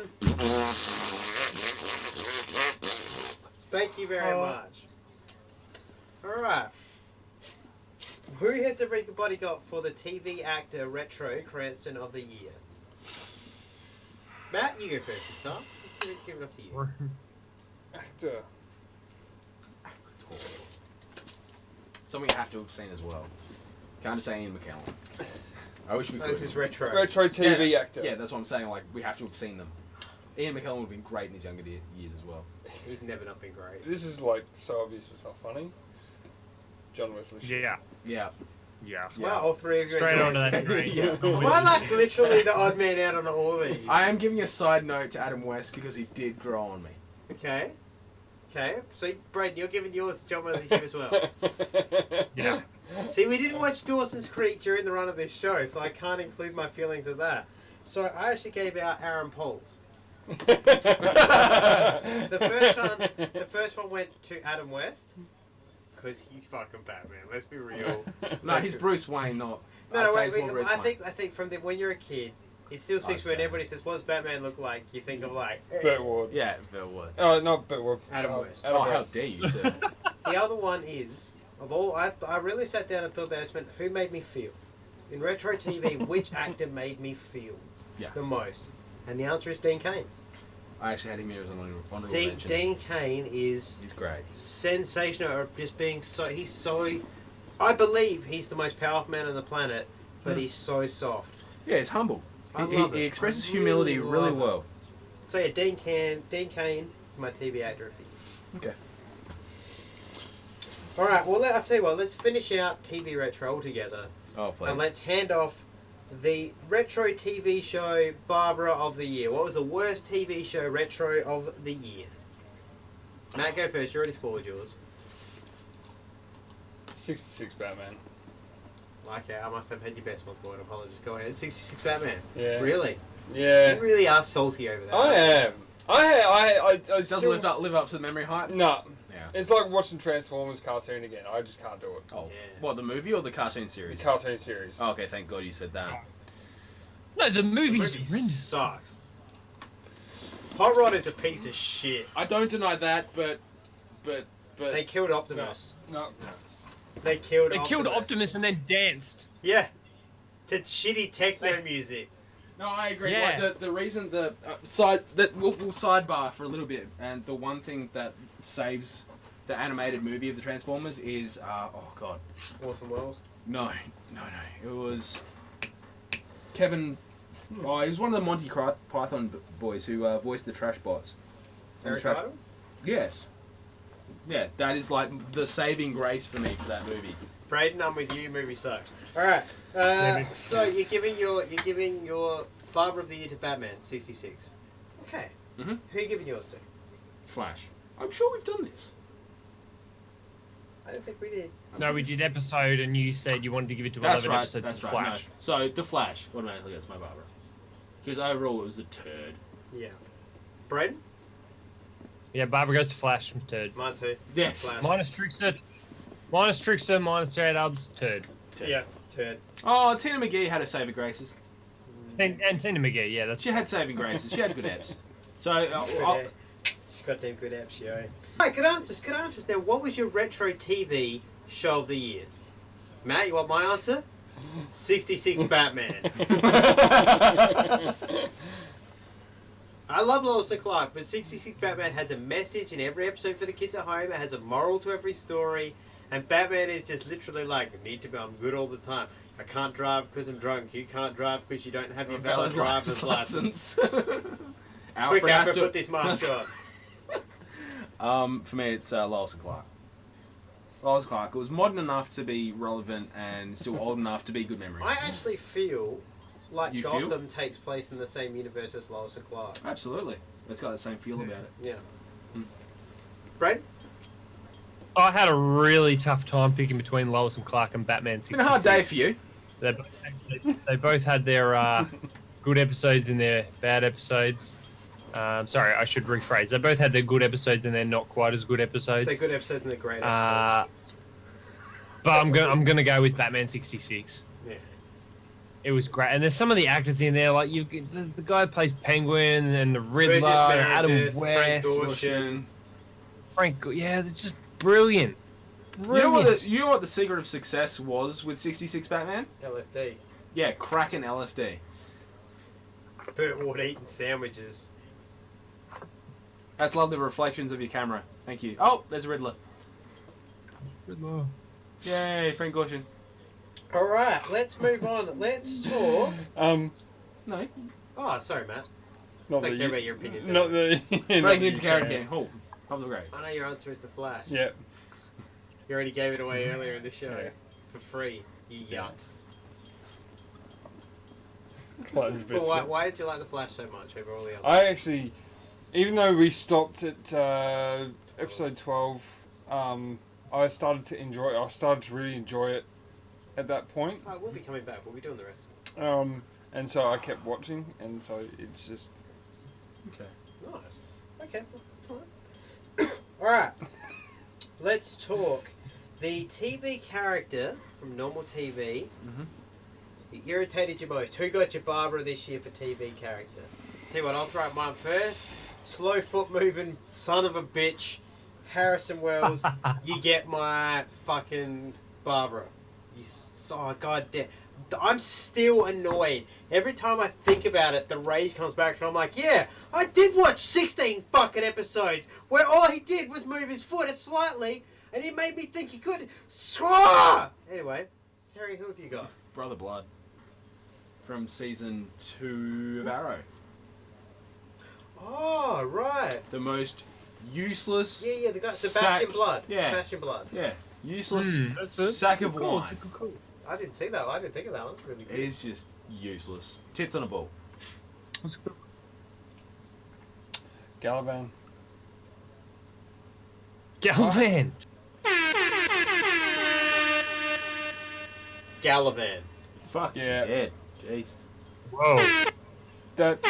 S1: Thank you very much. Alright. Who has everybody got for the TV actor retro Cranston of the year? Matt, you go first this time. Give it up to you.
S4: Actor.
S2: Something you have to have seen as well. Can't just say Ian McKellen. I wish we
S1: Oh,
S2: could.
S1: this is retro.
S4: Retro TV
S2: yeah,
S4: actor.
S2: Yeah, that's what I'm saying. Like, we have to have seen them. Ian McKellen would have been great in his younger years as well.
S1: He's never not been great.
S4: This is like so obvious it's not funny. John Wesley. Shipp.
S3: Yeah.
S2: Yeah.
S3: Yeah.
S1: Wow, all three of you.
S3: Straight onto that train.
S2: Yeah.
S1: Am I like literally the odd man out on all these?
S2: I am giving a side note to Adam West because he did grow on me.
S1: Okay. Okay. So, Braden, you're giving yours to John Wesley Shipp as well.
S3: Yeah.
S1: See, we didn't watch Dawson's Creek during the run of this show, so I can't include my feelings of that. So I actually gave out Aaron Pauls. The first one went to Adam West. Because he's fucking Batman, let's be real.
S2: No, he's Bruce Wayne, not.
S1: No,
S2: I'd say
S1: wait,
S2: it's more Bruce
S1: I
S2: Wayne.
S1: think from when you're a kid, it still sticks when everybody says, what does Batman look like? You think of like...
S4: Burt Ward.
S2: Yeah, Bill Wood.
S4: Oh, not Burt Ward.
S1: Adam West.
S2: Oh, how
S4: West.
S2: dare you, sir.
S1: The other one is, of all, I really sat down and thought about this, who made me feel? In retro TV, which actor made me feel
S2: Yeah.
S1: the most? And the answer is Dean Cain.
S2: I actually had him here as an honorable
S1: Dean,
S2: mention.
S1: Dean Cain is
S2: He's great.
S1: sensational at just being so. He's so. I believe he's the most powerful man on the planet, but he's so soft.
S2: Yeah, he's humble.
S1: I love
S2: He
S1: it.
S2: expresses
S1: I
S2: humility
S1: really
S2: really
S1: love it.
S2: well.
S1: So yeah, Dean Cain, my TV actor of the year.
S2: Okay.
S1: All right. Well, I'll tell you what. Let's finish out TV retro altogether,
S2: Oh, please.
S1: and let's hand off the retro TV show Barbara of the year. What was the worst TV show retro of the year? Matt, go first. You already spoiled yours.
S4: 66 Batman.
S1: Okay, I must have had your best one spoiled. Apologies. Go ahead. 66 Batman.
S4: Yeah.
S1: Really?
S4: Yeah.
S1: You really are salty over that.
S4: I am. I
S2: Doesn't
S4: still,
S2: live up to the memory hype?
S4: No.
S2: Yeah.
S4: It's like watching Transformers cartoon again. I just can't do it.
S2: Oh,
S1: Yeah.
S2: what, the movie or the cartoon
S4: The
S2: series?
S4: cartoon series.
S2: Oh, okay, thank God you said that.
S3: No, the
S1: The
S3: movie's
S1: movie
S3: horrendous.
S1: sucks. Hot Rod is a piece of shit.
S2: I don't deny that, but
S1: They killed Optimus.
S4: No.
S1: They killed
S3: They killed Optimus and then danced.
S1: Yeah. To shitty techno music.
S2: no, I agree.
S3: Yeah.
S2: Like, the reason the side that we'll sidebar for a little bit, and the one thing that saves the animated movie of the Transformers is oh god,
S1: Orson Welles.
S2: no, it was Kevin. Oh, he was one of the Monty Python boys who voiced the Trash Bots. And
S1: Eric
S2: the Trash-
S1: Idle?
S2: Yes. Yeah, that is like the saving grace for me for that movie.
S1: Braden, I'm with you. Movie sucked. All right. So you're giving your Barbara of the Year to Batman 66. Okay.
S2: Mhm.
S1: Who are you giving yours to?
S2: Flash. I'm sure we've done this.
S1: I don't think we did.
S3: No, we did episode, and you said you wanted to give it to
S2: That's
S3: 11
S2: right.
S3: episodes
S2: That's
S3: of
S2: right.
S3: Flash.
S2: No. So the Flash automatically gets my Barbara because overall it was a turd.
S1: Yeah. Braden?
S3: Yeah, Barbara goes to Flash from turd.
S1: Mine too.
S2: Yes.
S1: Flash.
S3: Minus Trickster, minus J-Dubs, turd.
S1: Yeah. Turd.
S2: Oh, Tina McGee had her saving graces.
S3: And Tina McGee, yeah, that's
S2: She had saving graces. She had good abs. So
S1: She's got damn good apps, yo. Alright, good answers. Now, what was your retro TV show of the year? Matt, you want my answer? 66 Batman. I love Lois and Clark, but 66 Batman has a message in every episode for the kids at home. It has a moral to every story. And Batman is just literally like, I'm good all the time. I can't drive because I'm drunk. You can't drive because you don't have your valid driver's license.
S2: Alfred
S1: Quick,
S2: has
S1: Alfred,
S2: to
S1: put this mask on.
S2: For me, it's Lois and Clark. Lois and Clark. It was modern enough to be relevant and still old enough to be good memories.
S1: I actually feel like
S2: You feel?
S1: Gotham takes place in the same universe as Lois and Clark.
S2: Absolutely. It's got the same feel about it.
S1: Yeah.
S2: Hmm.
S1: Brad?
S3: I had a really tough time picking between Lois and Clark and Batman
S2: It's
S3: 66.
S2: been a hard day for you.
S3: They both had their good episodes and their bad episodes. Sorry, I should rephrase. They both had their good episodes and their not quite as good episodes.
S1: They're good episodes and they're great episodes.
S3: But I'm gonna go with Batman 66.
S1: Yeah.
S3: It was great, and there's some of the actors in there, like the guy who plays Penguin and the Riddler,
S1: Burgess
S3: and
S1: Meredith,
S3: Adam
S1: Frank
S3: West,
S1: Gorshin.
S3: yeah, they're just brilliant.
S2: You know what the secret of success was with 66 Batman?
S1: LSD.
S2: Yeah, cracking LSD.
S1: Burt Ward eating sandwiches.
S2: That's lovely reflections of your camera. Thank you. Oh, there's a Riddler.
S3: Riddler.
S2: Yay, Frank Gorshin.
S1: Alright, let's move on. Let's talk.
S2: No.
S1: Oh, sorry, Matt.
S4: Not
S1: Don't
S4: the,
S1: care about your opinions.
S4: Not the.
S2: Breaking into character again. Oh, probably great.
S1: I know your answer is The Flash.
S4: Yeah.
S1: You already gave it away earlier in the show.
S4: Yeah.
S1: For free. You yuts.
S4: Clutch
S1: But why,
S4: biscuit.
S1: why did you like The Flash so much over all the others?
S4: I actually, even though we stopped at episode 12, I started to enjoy it. I started to really enjoy it at that point.
S1: Oh, we'll be coming back. We'll be doing the rest.
S4: And so I kept watching, and so it's just
S2: Okay.
S1: Nice. Okay, fine. Alright. Let's talk. The TV character from normal TV that irritated you most. Who got your Barbara this year for TV character? Tell you what, I'll throw out mine first. Slow foot moving son of a bitch, Harrison Wells. You get my fucking Barbara. Oh, god damn. I'm still annoyed. Every time I think about it, the rage comes back, and I'm like, yeah, I did watch 16 fucking episodes where all he did was move his foot slightly, and it made me think he could. Anyway, Terry, who have you got?
S2: Brother Blood. From season 2 of Arrow.
S1: Oh, right.
S2: The most useless.
S1: Yeah, the guy, Sebastian Blood.
S2: Yeah.
S1: Sebastian Blood.
S2: Yeah. Useless
S3: That's it.
S2: sack of
S3: Cool,
S2: wine.
S3: cool.
S1: I didn't see that. I didn't think of that one. It's really good.
S2: He's just useless. Tits on a ball.
S4: Galavan.
S3: Galvan.
S1: Galavan.
S2: Fuck
S4: Yeah.
S2: dead. Jeez.
S3: Whoa.
S4: That.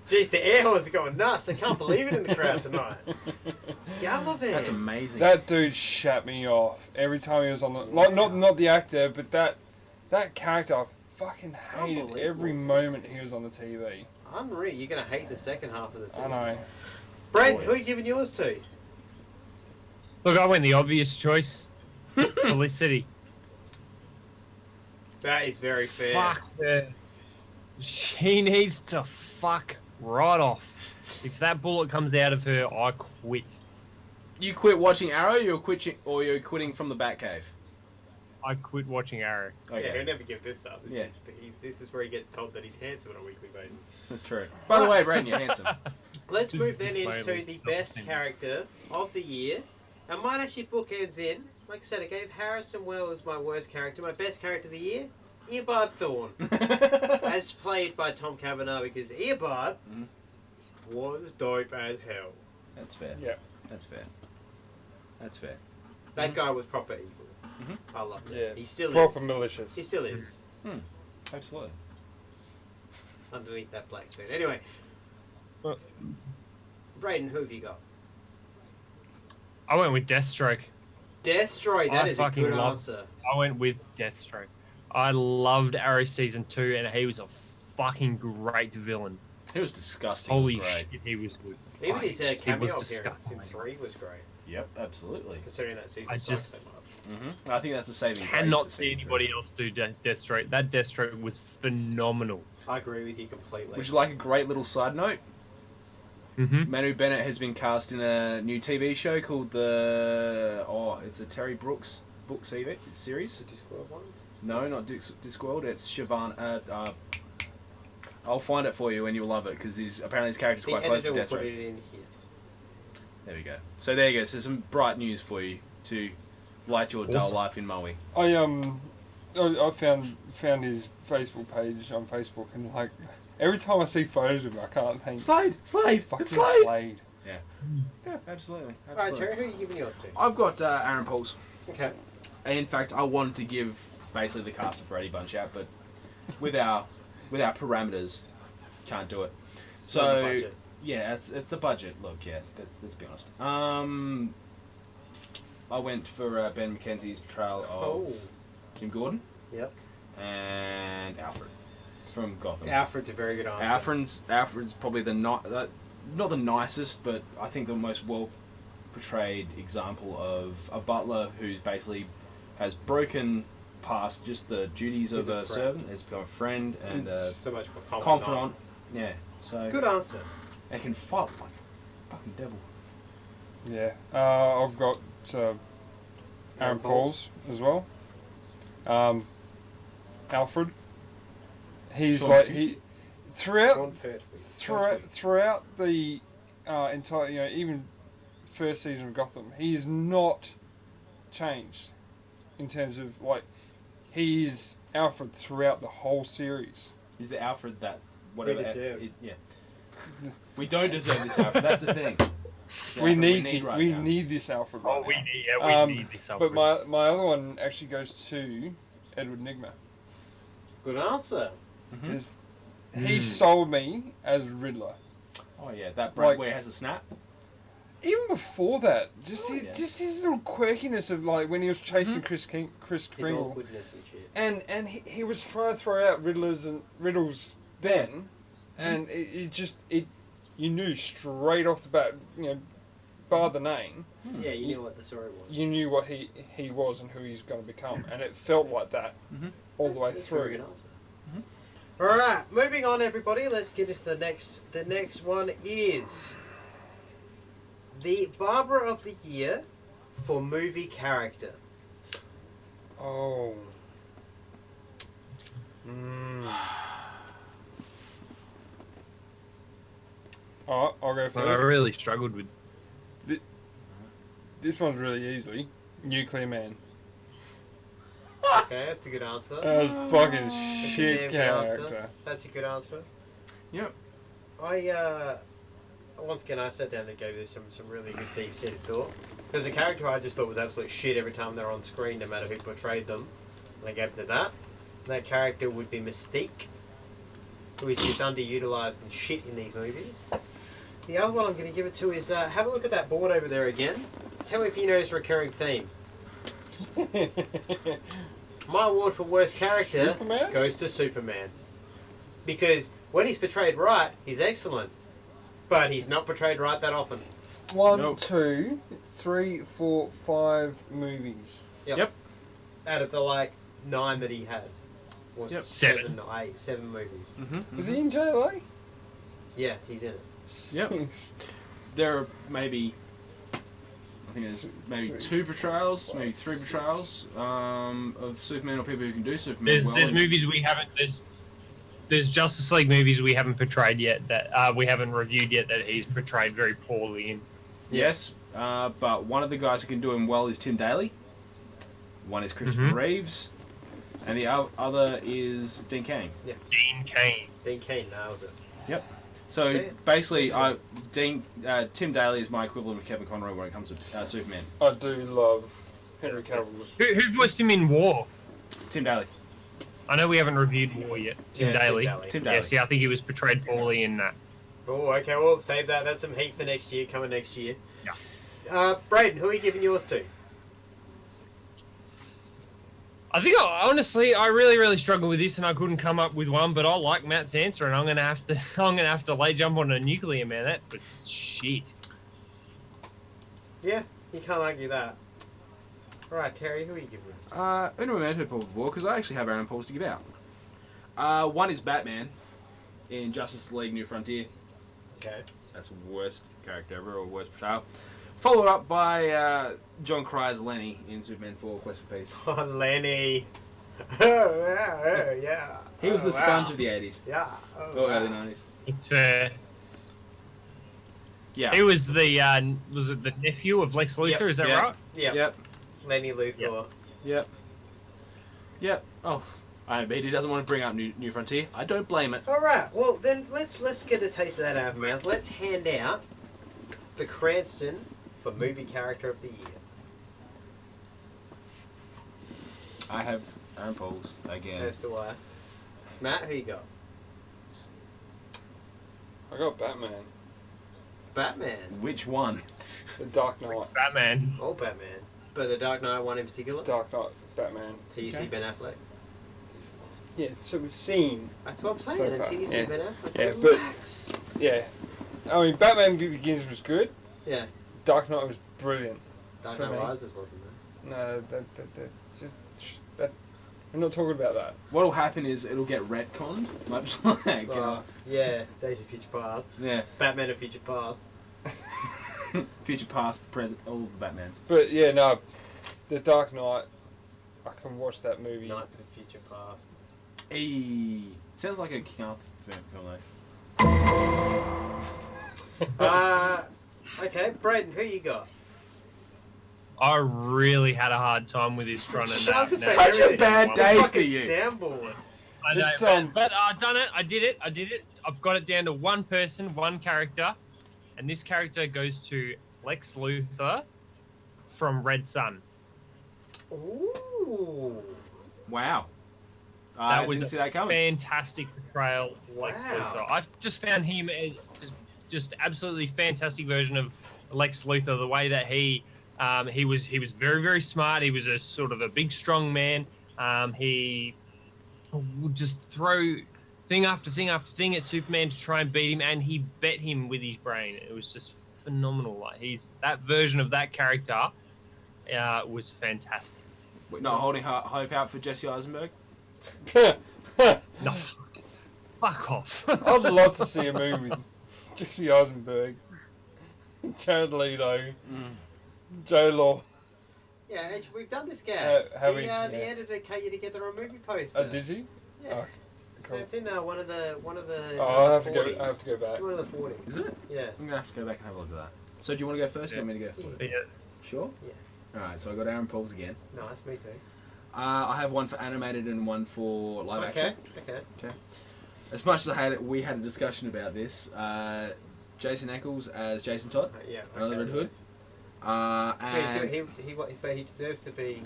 S1: Jeez, the air horns are going nuts. They can't believe it in the crowd tonight. Galavan.
S2: That's amazing.
S4: That dude shut me off every time he was on the. Like, not the actor, but that character. I fucking hated
S1: Unbelievable.
S4: every moment he was on the TV.
S1: Unreal. You're going to hate the second half of the season.
S4: I know.
S1: Brent, who are you giving yours to?
S3: Look, I went the obvious choice. Felicity.
S1: That is very fair.
S3: Fuck her. She needs to fuck right off. If that bullet comes out of her, I quit.
S2: You quit watching Arrow, you're quitting from the Batcave.
S3: I quit watching Arrow.
S1: Yeah, he'll never give this up.
S2: Yeah.
S1: This is where he gets told that he's handsome on a weekly basis.
S2: That's true. By the way, Brandon, you're handsome.
S1: Let's
S3: This
S1: move
S3: is
S1: then into
S3: mainly
S1: the
S3: not
S1: best
S3: opinion.
S1: character of the year. And mine actually bookends in. Like I said, I gave Harrison Wells my worst character. My best character of the year, Eobard Thorne. As played by Tom Cavanaugh, because Eobard was dope as hell.
S2: That's fair.
S4: Yeah.
S2: That's fair. That's fair.
S1: That guy was proper evil.
S2: Mhm.
S1: I loved it.
S4: Yeah.
S1: He still
S4: Proper
S1: is.
S4: malicious.
S1: He still is.
S2: Absolutely.
S1: Underneath that black suit. Anyway.
S3: Well-
S1: Brayden, who have you got?
S3: I went with Deathstroke.
S1: Deathstroke, that
S3: I
S1: is a
S3: fucking
S1: good
S3: love-
S1: answer.
S3: I went with Deathstroke. I loved Arrow season 2, and he was a fucking great villain.
S2: He was disgusting.
S3: Holy
S2: Great.
S3: shit, he was good.
S1: Even his
S3: He
S1: cameo
S3: was
S1: appearance
S3: disgusting.
S1: in 3 was great,
S2: Yep, absolutely.
S1: considering that season
S3: I
S1: sucked
S3: just-
S1: so much.
S2: I think that's a saving grace
S3: Cannot
S2: for
S3: see
S2: season
S3: anybody else do Deathstroke. That Deathstroke was phenomenal.
S1: I agree with you completely.
S2: two. Would you like a great little side note?
S3: Mm-hmm.
S2: Manu Bennett has been cast in a new TV show called it's a Terry Brooks book series.
S1: The Discworld one?
S2: No, not Discworld. It's Siobhan. I'll find it for you and you'll love it because apparently his character's
S1: The
S2: quite close to
S1: editor will put
S2: Deathstroke.
S1: it in here.
S2: There we go. So there you go. So some bright news for you to light your dull
S3: Awesome.
S2: life in Maui.
S4: I found his Facebook page on Facebook, and like every time I see photos of him, I can't think.
S2: Slade!
S4: Fucking
S2: It's Slade!
S4: Slade.
S2: Yeah, absolutely.
S1: Alright, Terry, who are you giving yours to?
S2: I've got Aaron Pauls.
S1: Okay.
S2: In fact, I wanted to give basically the cast of Brady Bunch out, but with our parameters, can't do it.
S1: It's on the
S2: So
S1: budget.
S2: yeah, it's the budget. Look, yeah, let's be honest. I went for Ben McKenzie's portrayal of
S1: Oh.
S2: Jim Gordon
S1: Yep.
S2: and Alfred from Gotham.
S1: Alfred's a very good answer.
S2: Alfred's probably not the nicest, but I think the most well portrayed example of a butler who basically has broken past just the duties of
S1: He's a
S2: a
S1: friend.
S2: servant, has become a friend and a
S1: so much more
S2: confidant. Yeah, so
S1: Good answer.
S2: they can fight like a fucking devil.
S4: Yeah. I've got Aaron Pauls as well. Alfred. He's
S2: Sean
S4: like
S2: Petrie.
S1: Sean Pertwee.
S4: throughout the entire, even first season of Gotham, he is not changed in terms of he is Alfred throughout the whole series.
S2: Is it Alfred that whatever?
S1: We deserve.
S2: Yeah. We don't deserve this Alfred. That's the thing. It's the
S4: We
S2: Alfred
S4: need
S2: right
S4: we
S2: now.
S4: need this Alfred right
S3: Oh, we
S4: now.
S3: need this.
S4: But my other one actually goes to Edward Nigma.
S1: Good answer.
S4: Is he sold me as Riddler.
S2: Oh yeah, that Brad
S4: Like-
S2: Ware has a snap.
S4: Even before that, just
S2: yeah.
S4: just his little quirkiness of when he was chasing Chris
S1: His
S4: Kringle,
S1: awkwardness and shit.
S4: and he was trying to throw out riddles then, and you knew straight off the bat, bar the name,
S1: Yeah, you knew what the story was.
S4: you knew what he was and who he's going to become, and it felt like that. all the way
S1: That's a very
S4: through.
S1: good answer. All right, moving on, everybody. Let's get into the next. The next one is the Barber of the Year for movie character.
S4: Oh. Mm. Alright, I'll go
S3: I
S4: first.
S3: really struggled with.
S4: This one's really easy. Nuclear Man.
S1: Okay, that's a good answer.
S4: That was fucking
S1: That's a
S4: shit
S1: damn good
S4: character.
S1: answer. That's a good answer.
S2: Yep.
S1: Once again, I sat down and gave this some really good deep-seated thought. There's a character I just thought was absolute shit every time they were on screen, no matter who portrayed them. And I gave it to that. And that character would be Mystique, who is just underutilized and shit in these movies. The other one I'm going to give it to is, have a look at that board over there again. Tell me if you notice a recurring theme. My award for worst character
S4: Superman?
S1: goes to Superman. Because when he's portrayed right, he's excellent. But he's not portrayed right that often.
S4: 1,
S2: Nope.
S4: 2, 3, 4, 5 movies.
S2: Yep.
S1: Out of the 9 that he has. Or
S2: Yep.
S1: 7 or 8, 7 movies.
S2: Mm-hmm.
S4: Was he in JLA?
S1: Yeah, he's in it.
S2: Yep. There are maybe, I think there's maybe 2 portrayals, maybe 3 portrayals of Superman or people who can do Superman well.
S3: There's movies we haven't. There's Justice League movies we haven't portrayed yet that we haven't reviewed yet that he's portrayed very poorly in.
S2: Yes, but one of the guys who can do him well is Tim Daly. One is Christopher
S3: Mhm.
S2: Reeves, and the other is Dean Cain.
S3: Dean Cain.
S1: Dean Cain nails it.
S2: So
S1: Okay.
S2: basically, Tim Daly is my equivalent of Kevin Conroy when it comes to Superman.
S4: I do love Henry Cavill.
S3: Who voiced him in War?
S2: Tim Daly.
S3: I know we haven't reviewed War yet. Tim
S1: Yeah,
S3: Daly.
S2: Tim
S3: Yeah,
S2: Daly.
S3: see, I think he was portrayed poorly in that.
S1: Oh, okay, well, save that. That's some heat for next year, coming next year.
S3: Yeah.
S1: Braden, who are you giving yours to?
S3: I think honestly, I really struggled with this, and I couldn't come up with one. But I like Matt's answer, and I'm gonna have to lay jump on a Nuclear Man. That was shit.
S1: Yeah, you can't argue that. Alright, Terry, who are you giving yours to?
S2: Un momento, por favor, because I actually have Aaron Pauls to give out. One is Batman in Justice League New Frontier.
S1: Okay.
S2: That's the worst character ever, or worst portrayal. Followed up by John Crye's Lenny in Superman 4 Quest for Peace.
S1: Oh, Lenny. Oh, yeah.
S2: He was the
S1: wow.
S2: sponge of the 80s,
S1: Yeah. Oh,
S2: or
S1: wow.
S2: early 90s.
S3: It's
S2: Yeah.
S3: he was the was it the nephew of Lex Luthor?
S1: Yep.
S3: Is that
S2: Yeah.
S3: right?
S1: Yep.
S2: Yep.
S1: Lenny Luthor.
S2: Yep. Yep. Oh, I bet he doesn't want to bring up New Frontier. I don't blame it.
S1: Alright, well then let's get a taste of that out of our mouth. Let's hand out the Cranston for movie character of the year.
S2: I have Aaron Pauls again.
S1: As do I. Matt, who you got?
S4: I got Batman.
S1: Batman.
S2: Which one?
S4: The Dark Knight.
S3: Batman.
S1: Oh, Batman. But the Dark Knight one in particular?
S4: Dark Knight, Batman.
S1: Till you see
S2: Okay.
S1: Ben Affleck.
S4: Yeah, so we've seen.
S1: That's what I'm saying,
S4: So
S1: until
S4: far.
S1: you see
S4: Yeah.
S1: Ben Affleck.
S4: Yeah, but-
S1: Relax.
S4: Yeah. I mean, Batman Begins was good.
S1: Yeah.
S4: Dark Knight was brilliant.
S1: Dark
S4: For
S1: Knight
S4: me.
S1: Rises wasn't there?
S4: No, that. We're not talking about that.
S2: What'll happen is it'll get retconned, much like
S1: Yeah, Days of Future Past.
S2: yeah,
S1: Batman of Future Past.
S2: future, past, present, all of the Batmans.
S4: But yeah, no, The Dark Knight. I can watch that movie.
S1: Knights of Future Past.
S2: Hey, sounds like a King Arthur film though.
S1: Okay, Braden, who you got?
S3: I really had a hard time with this front and
S1: Shut the
S3: that.
S2: Such a bad
S1: The
S2: day for
S1: fucking
S2: you.
S1: soundboard.
S3: I know,
S4: It's,
S3: but I've done it. I did it. I've got it down to one person, one character, and this character goes to Lex Luthor from Red Sun.
S1: Ooh.
S2: Wow, I
S3: That was
S2: didn't see that coming.
S3: Fantastic portrayal, of Lex
S1: Wow.
S3: Luthor. I've just found him as just absolutely fantastic version of Lex Luthor. The way that he was very smart. He was a sort of a big strong man. He would just throw thing after thing after thing at Superman to try and beat him, and he bet him with his brain. It was just phenomenal. Like that version of that character was fantastic.
S2: We're not holding hope out for Jesse Eisenberg.
S3: No, fuck off.
S4: I'd love to see a movie with Jesse Eisenberg, Jared Leto, Joe Law.
S1: Yeah, we've done this, guy.
S4: Have
S1: the
S4: we?
S1: editor cut you together a movie poster.
S4: Did you?
S1: Yeah.
S4: Oh, cool.
S1: That's in one of the.
S4: Oh, I have
S1: 40s.
S4: to go back.
S1: It's one of the 40s.
S2: Is it?
S1: Yeah.
S2: I'm gonna have to go back and have a look at that. So do you want to go first? Or do you want me to go first?
S3: Yeah.
S2: Sure.
S1: Yeah.
S2: All right. So I got Aaron Paul's again.
S1: Nice, me too.
S2: I have one for animated and one for live action.
S1: Okay.
S2: As much as we had a discussion about this. Jason Ackles as Jason Todd,
S1: Yeah.
S2: another Red Hood. And
S1: But he deserves to be.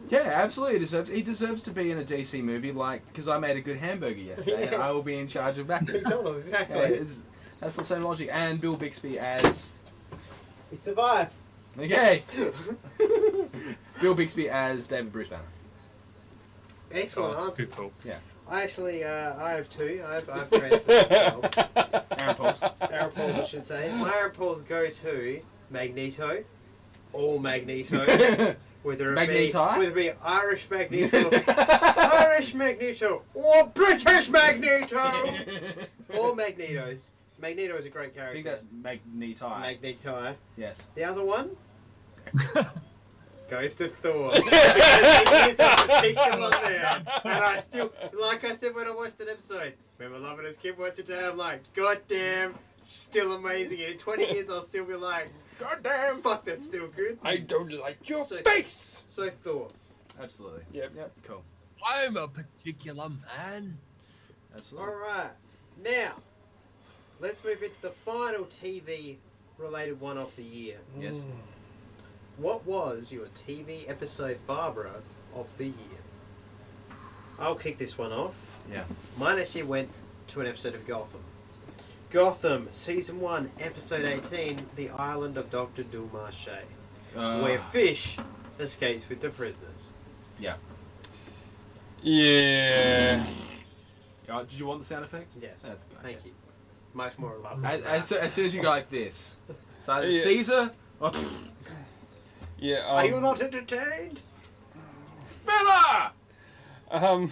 S2: yeah, absolutely he deserves to be in a DC movie, like, because I made a good hamburger yesterday and I will be in charge of backers.
S1: Exactly.
S2: Yeah, that's the same logic. And Bill Bixby as
S1: He survived.
S2: okay. Bill Bixby as David Bruce Banner.
S1: Excellent
S3: Oh,
S1: answer.
S3: that's cool.
S1: I actually, I have two. I've raised them as well.
S2: Aaron Paul's.
S1: Aaron Paul's, I should say. My Aaron Paul's go to Magneto, all Magneto, whether it be Irish Magneto, Irish Magneto, or British Magneto, all Magnetos. Magneto is a great character.
S2: I think that's Magneti.
S1: Magneto.
S2: Yes.
S1: The other one goes to Thor. Because he is a particular man. And I still, like I said when I watched an episode, remember loving as kid watching today, I'm like, God damn, still amazing. And in 20 years I'll still be like, God damn, fuck, that's still good.
S4: I don't like your face.
S1: So Thor.
S2: Absolutely.
S4: Yep.
S2: Cool.
S3: I'm a particular man.
S2: Absolutely.
S1: Alright, now, let's move into the final TV related one of the year.
S2: Yes.
S1: What was your TV episode, Barbara, of the year? I'll kick this one off.
S2: Yeah.
S1: Mine actually went to an episode of Gotham. Gotham, Season 1, Episode 18, The Island of Dr. Dumarche, where Fish escapes with the prisoners.
S2: Yeah.
S4: Yeah.
S2: Did you want the sound effect?
S1: Yes.
S2: That's good.
S1: Thank you. Much more love.
S2: As soon as you go like this, so either
S4: Yeah.
S2: Caesar or
S4: Yeah.
S1: Are you not entertained?
S2: Bella.
S4: I'm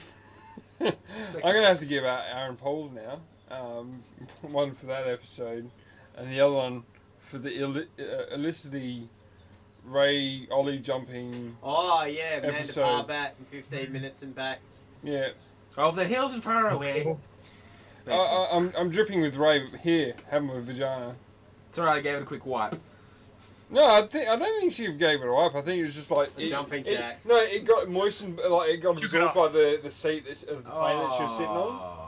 S4: gonna have to give out Aaron Paul's now. One for that episode, and the other one for the Elicity Ray Ollie jumping.
S1: Oh yeah, Amanda
S4: Episode.
S1: Parbat in 15 minutes and back.
S4: Yeah.
S2: Of the hills and far away.
S4: I'm dripping with Ray here, having a vagina.
S2: It's alright. I gave it a quick wipe.
S4: No, I don't think she gave it a wipe. I think it was just like
S1: Jumping jack.
S4: No, it got moistened, like it got
S3: Shook it
S4: absorbed by the seat of the plane that she was sitting on.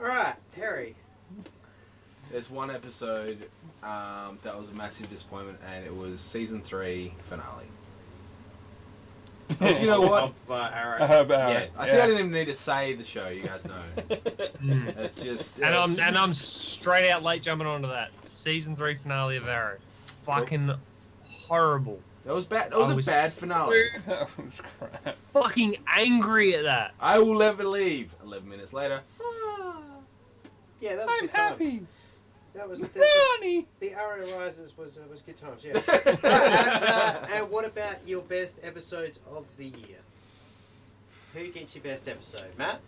S1: Alright, Terry.
S2: There's one episode that was a massive disappointment, and it was season 3 finale. Because you know what?
S1: Of Arrow.
S2: Yeah, I see. I didn't even need to say the show. You guys know. It's just.
S3: And I'm straight out late jumping onto that season 3 finale of Arrow. Fucking horrible.
S2: That was bad. That was a bad finale.
S4: That was crap.
S3: Fucking angry at that.
S2: I will never leave. 11 minutes later.
S1: Yeah, that was
S4: I'm
S1: good times.
S4: happy.
S1: That was
S4: Ronnie.
S1: the Arrow Rises was good times. Yeah. And what about your best episodes of the year? Who gets your best episode, Matt?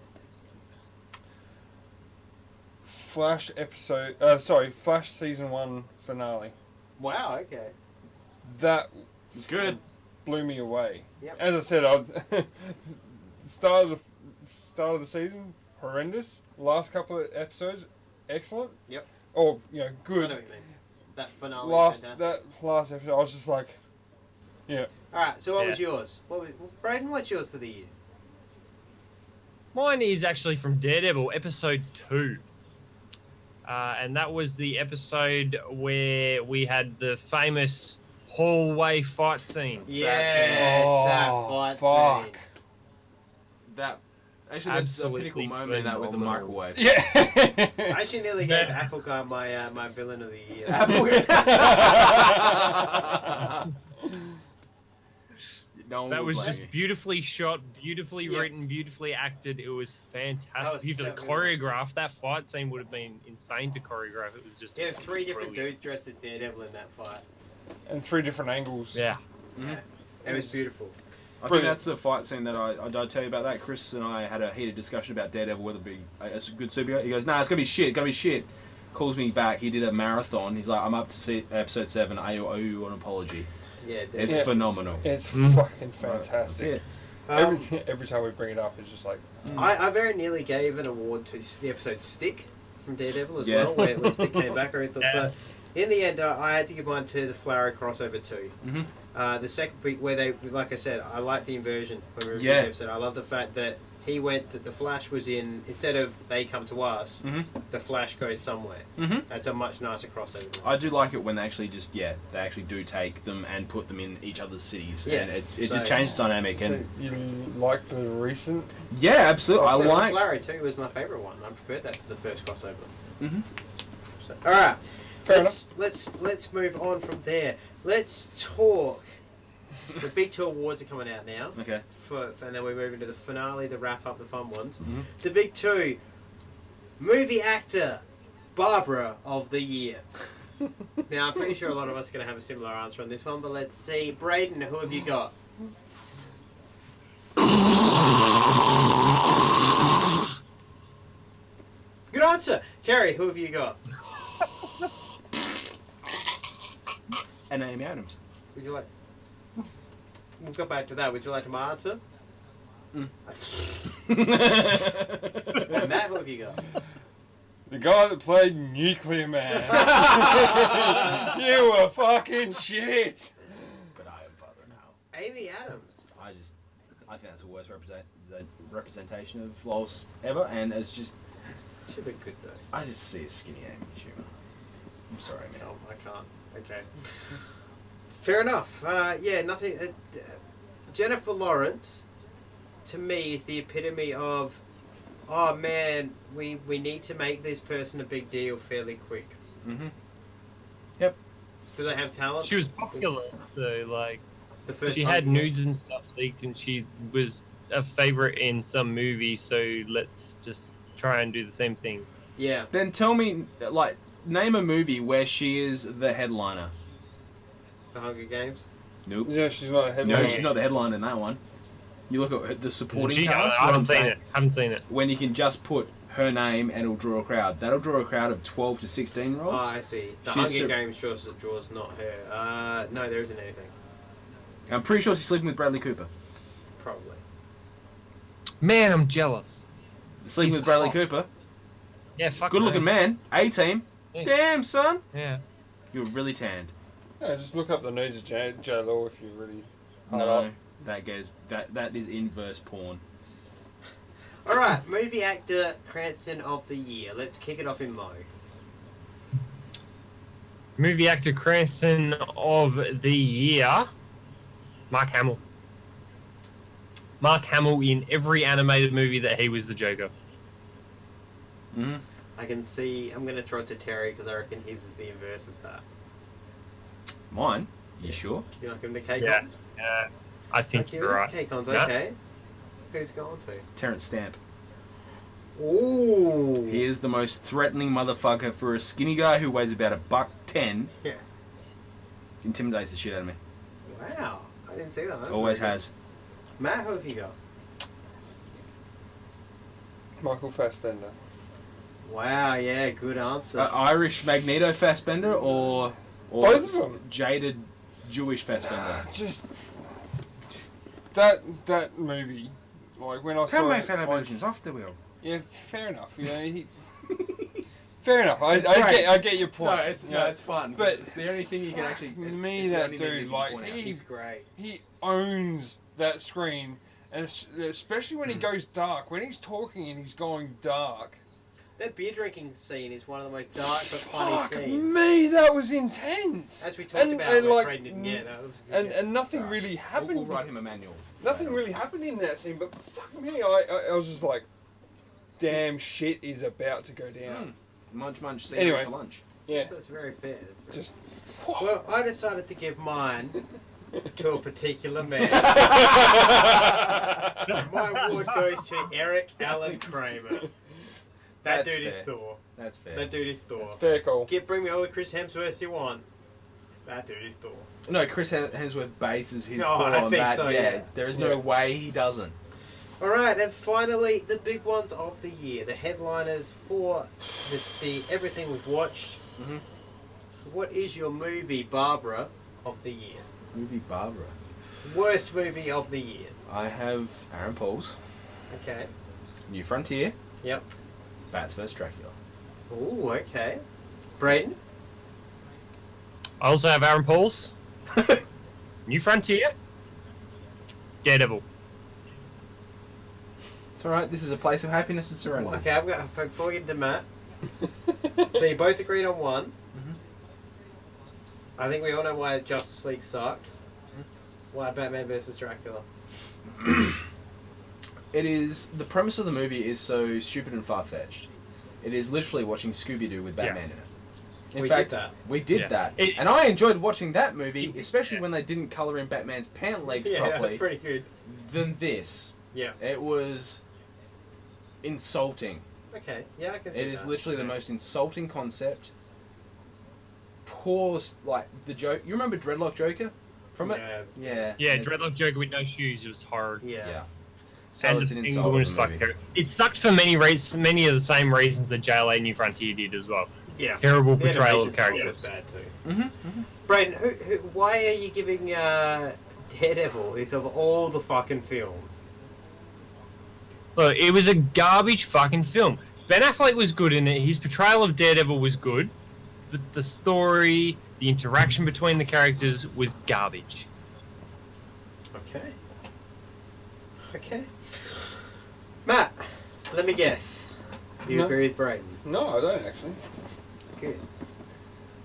S4: Flash episode. Flash season 1 finale.
S1: Wow. Okay.
S4: That
S2: Good.
S4: blew me away.
S1: Yep.
S4: As I said, start of the season horrendous. Last couple of episodes, excellent.
S1: Yep.
S4: Or
S1: I know
S4: good.
S1: what you mean. That finale.
S4: Last episode, I was just like, yeah.
S1: All right. So what
S3: Yeah.
S1: was yours? Braden, what's yours for the year?
S3: Mine is actually from Daredevil, episode 2. And that was the episode where we had the famous hallway fight scene.
S1: Yes, that fight
S4: fuck.
S1: scene.
S2: That. Actually, that's a
S3: Absolutely
S2: pinnacle moment in that with the
S3: phenomenal.
S2: microwave.
S4: Yeah.
S1: I actually nearly gave
S3: That-
S1: Apple Guy my villain of the year.
S2: No one
S3: That
S2: would
S3: was
S2: blame
S3: just
S2: you.
S3: beautifully shot, beautifully
S1: Yeah.
S3: written, beautifully acted. It was fantastic.
S1: That was
S3: Beautifully
S1: so good.
S3: choreographed. That fight scene would have been insane to choreograph. It was just.
S1: You have 3 different
S3: brilliant.
S1: dudes dressed as Daredevil in that fight.
S4: And 3 different angles.
S3: Yeah.
S1: Yeah. It was beautiful.
S2: I think that's the fight scene that I did I tell you about that. Chris and I had a heated discussion about Daredevil, whether it be a good superhero. He goes, nah, it's going to be shit, gonna be shit. Calls me back, he did a marathon. He's like, I'm up to see episode 7, I owe you an apology.
S1: Yeah,
S2: It's phenomenal.
S4: It's fucking fantastic.
S2: That's
S4: Every time we bring it up, it's just like...
S1: I very nearly gave an award to the episode Stick from Daredevil as well, where Stick came back. But in the end, I had to give mine to the Flowery crossover too. The second week where they, like I said, I like the inversion when we reviewed the episode. I love the fact that he went, the Flash was in, instead of they come to us, the Flash goes somewhere. That's a much nicer crossover.
S2: I do like it when they actually they actually do take them and put them in each other's cities. Yeah. And it just changes the dynamic.
S4: So
S2: And
S4: you like the recent?
S2: yeah, absolutely. I like...
S1: Flowery too was my favourite one. I preferred that to the first crossover. So, alright. Let's move on from there. Let's talk. The big 2 awards are coming out now.
S2: Okay.
S1: And then we move into the finale, the wrap up, the fun ones. The big 2. Movie actor, Barbara of the Year. Now I'm pretty sure a lot of us are going to have a similar answer on this one, but let's see. Braden, who have you got? Good answer. Terry, who have you got?
S2: And Amy Adams.
S1: Would you like? We'll go back to that. Would you like my answer? And Matt, who have you got?
S4: The guy that played Nuclear Man. You were fucking shit.
S2: But I am father now.
S1: Amy Adams.
S2: I think that's the worst representation of Lois ever, and it's just...
S1: Should be good though.
S2: I just see a skinny Amy Schumer. I'm sorry, man.
S1: No, I can't. Okay. Fair enough. Yeah, nothing. Jennifer Lawrence, to me, is the epitome of, oh man, we need to make this person a big deal fairly quick.
S2: Yep.
S1: Do they have talent?
S3: She was popular, though. Like,
S1: The first
S3: she
S1: time
S3: had
S1: you-
S3: nudes and stuff leaked, and she was a favorite in some movie. So let's just try and do the same thing.
S1: Yeah.
S2: Then tell me, like, name a movie where she is the headliner.
S1: The Hunger Games.
S2: Nope.
S4: Yeah, she's not a headliner.
S2: No, she's not the headliner in that one. You look at the supporting
S3: She,
S2: cast.
S3: I
S2: what I'm
S3: haven't seen
S2: saying,
S3: it. Haven't seen it.
S2: when you can just put her name and it'll draw a crowd. That'll draw a crowd of 12 to 16 year
S1: Oh,
S2: olds.
S1: I see. The
S2: She's
S1: Hunger Games draws not her. No, there isn't anything.
S2: I'm pretty sure she's sleeping with Bradley Cooper.
S1: Probably.
S3: Man, I'm jealous.
S2: Sleeping
S3: He's
S2: with Bradley
S3: hot.
S2: Cooper.
S3: Yeah, fuck.
S2: Good looking man. A-team.
S3: Yeah.
S2: Damn, son.
S3: Yeah.
S2: You're really tanned.
S4: Yeah, just look up the nudes of J-Lo if you really...
S2: No, that is inverse porn.
S1: Alright, movie actor Cranston of the Year. Let's kick it off in Mo.
S3: Movie actor Cranston of the Year, Mark Hamill. Mark Hamill in every animated movie that he was the Joker.
S2: Mm-hmm.
S1: I can see. I'm going to throw it to Terry because I reckon his is the inverse of that.
S2: Mine? You sure?
S1: You not give him the K-Cons?
S3: Yeah. I think
S1: Okay,
S3: you're right.
S1: K-Cons,
S3: Yeah.
S1: okay. Who's going to?
S2: Terrence Stamp.
S1: Ooh.
S2: He is the most threatening motherfucker for a skinny guy who weighs about $110.
S1: Yeah.
S2: Intimidates the shit out of me.
S1: Wow. I didn't see that. That's
S2: Always
S1: pretty
S2: has.
S1: good. Matt, who have you got?
S4: Michael Fassbender.
S1: Wow, yeah, good answer.
S2: Irish Magneto Fassbender or
S4: Both of them.
S2: jaded Jewish Fassbender?
S4: Just... That movie, like when I saw
S2: Come, my
S4: it...
S2: fellow
S4: like,
S2: Belgians, off the wheel.
S4: yeah, fair enough. You know, he... Fair enough.
S2: It's great.
S4: I get your point.
S2: it's fun.
S4: But
S2: it's the only thing you can actually.
S4: me,
S2: it's the
S4: that
S2: only thing you
S4: dude,
S2: can
S4: like,
S2: point out.
S1: He's great.
S4: He owns that screen, and especially when he goes dark. When he's talking and he's going dark.
S1: That beer drinking scene is one of the most dark but funny
S4: Fuck
S1: scenes.
S4: me, that was intense.
S1: As we talked about,
S4: and
S1: when
S4: like,
S1: Braden didn't get that was good.
S4: and nothing
S2: Alright.
S4: really happened.
S2: We'll write him a manual.
S4: Nothing really happened in that scene, but fuck me, I was just like, damn, shit is about to go down.
S2: Munch, munch, see
S4: Anyway.
S2: you for lunch.
S4: Yeah,
S1: That's very fair. That's very
S4: just
S1: Well, I decided to give mine to a particular man. My award goes to Eric Allen Kramer. That
S2: That's
S1: dude is
S2: fair.
S1: Thor.
S2: That's fair.
S1: That dude is Thor.
S4: fair call.
S1: Bring me all the Chris Hemsworths you want. That dude is Thor.
S2: No, Chris Hemsworth bases his
S1: No,
S2: Thor
S1: I
S2: on
S1: think
S2: that.
S1: so, yeah.
S2: There is no way he doesn't.
S1: Alright, and finally, the big ones of the year. The headliners for the everything we've watched.
S2: Mhm.
S1: What is your movie, Barbara, of the year?
S2: Movie Barbara.
S1: Worst movie of the year.
S2: I have Aaron Paul's
S1: Okay.
S2: New Frontier,
S1: Yep.
S2: Bats vs Dracula.
S1: Ooh, okay. Braden?
S3: I also have Aaron Paul's New Frontier, Daredevil.
S2: It's alright, this is a place of happiness and serenity.
S1: Okay, I've got, before we get into Matt. So you both agreed on one.
S2: Mhm.
S1: I think we all know why Justice League sucked. Why Batman vs. Dracula.
S2: It is, the premise of the movie is so stupid and far-fetched. It is literally watching Scooby-Doo with Batman in it. In
S1: We
S2: fact,
S1: did that.
S2: we did
S3: Yeah.
S2: that. And I enjoyed watching that movie, especially when they didn't colour in Batman's pant legs
S1: Yeah,
S2: properly,
S1: that's pretty good.
S2: than this.
S1: Yeah.
S2: It was insulting.
S1: Okay, yeah, I can see
S2: It is
S1: that.
S2: literally the most insulting concept. Poor, like, the joke. You remember Dreadlock Joker from it?
S1: Yeah.
S2: Yeah.
S3: Yeah,
S2: it's-
S3: Dreadlock Joker with no shoes. It was horrid.
S1: Yeah.
S2: Yeah. So
S3: And
S2: it's
S3: the
S2: an
S3: thing
S2: insult
S3: was
S2: of the movie.
S3: fucking- It sucked for many reasons, many of the same reasons that JLA New Frontier did as well.
S1: Yeah.
S3: Terrible
S1: The
S3: portrayal
S1: animation
S3: of
S1: style
S3: characters.
S1: was bad too.
S2: Mm-hmm.
S1: Braden, why are you giving Daredevil? It's of all the fucking films.
S3: Look, it was a garbage fucking film. Ben Affleck was good in it. His portrayal of Daredevil was good, but the story, the interaction between the characters was garbage.
S1: Okay. Okay. Matt, let me guess. You
S4: No.
S1: agree with Braden?
S4: No, I don't actually.
S1: Good.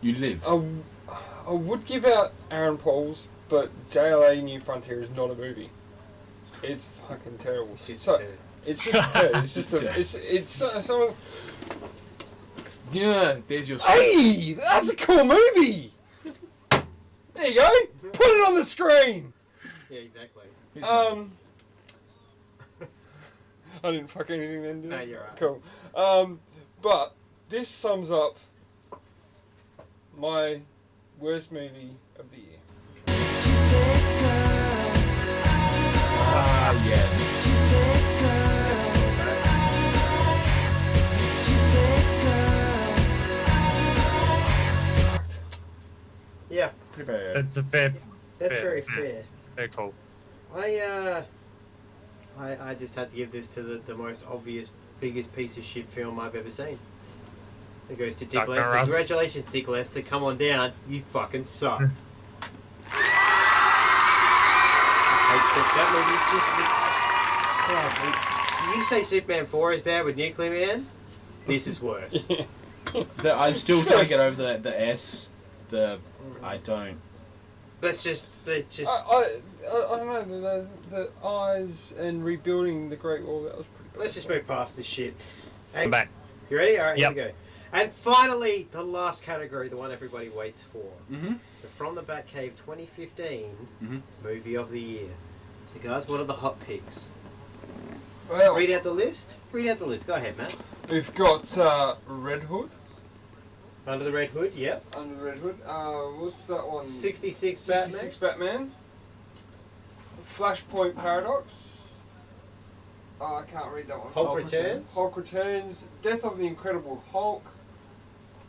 S2: You live.
S4: I would give out Aaron Paul's, but JLA New Frontier is not a movie. It's fucking terrible.
S1: It's just
S4: So-
S1: two.
S4: It's just a turd. It's just
S2: It's
S4: some.
S2: Yeah, there's your...
S4: Hey, that's a cool movie. There you go. Put it on the screen.
S1: Yeah, exactly.
S2: Here's mine.
S4: I didn't fuck anything then, did I?
S1: No, you're right.
S4: Cool. But this sums up my worst movie of the year.
S2: Ah, yes.
S1: Yeah,
S2: Pretty bad.
S3: That's a fair
S1: that's
S3: Fair.
S1: very fair.
S3: call.
S1: I just had to give this to the most obvious, biggest piece of shit film I've ever seen. It goes to Dick
S3: Dark Knight
S1: Lester.
S3: Rises.
S1: Congratulations, Dick Lester. Come on down. You fucking suck. That movie's just... you say Superman 4 is bad with Nuclear Man? This is worse.
S2: I'm still trying to get over the S. I don't...
S1: Let's just...
S4: I don't know, the eyes and rebuilding the Great Wall, that was pretty bad.
S1: Let's just move past this shit. Hey,
S3: I'm back.
S1: you ready? Alright,
S3: Yep.
S1: here we go. And finally, the last category, the one everybody waits for.
S2: Mm-hmm.
S1: The From the Batcave 2015
S2: Mhm.
S1: Movie of the Year. So guys, what are the hot picks?
S4: Well,
S1: Read out the list. Read out the list. Go ahead, Matt.
S4: we've got Red Hood.
S1: Under the Red Hood, yep.
S4: Under the Red Hood. What's that one?
S1: 66
S4: 66 Batman. Flashpoint Paradox. I can't read that one.
S1: Hulk Returns.
S4: Hulk Returns. Death of the Incredible Hulk.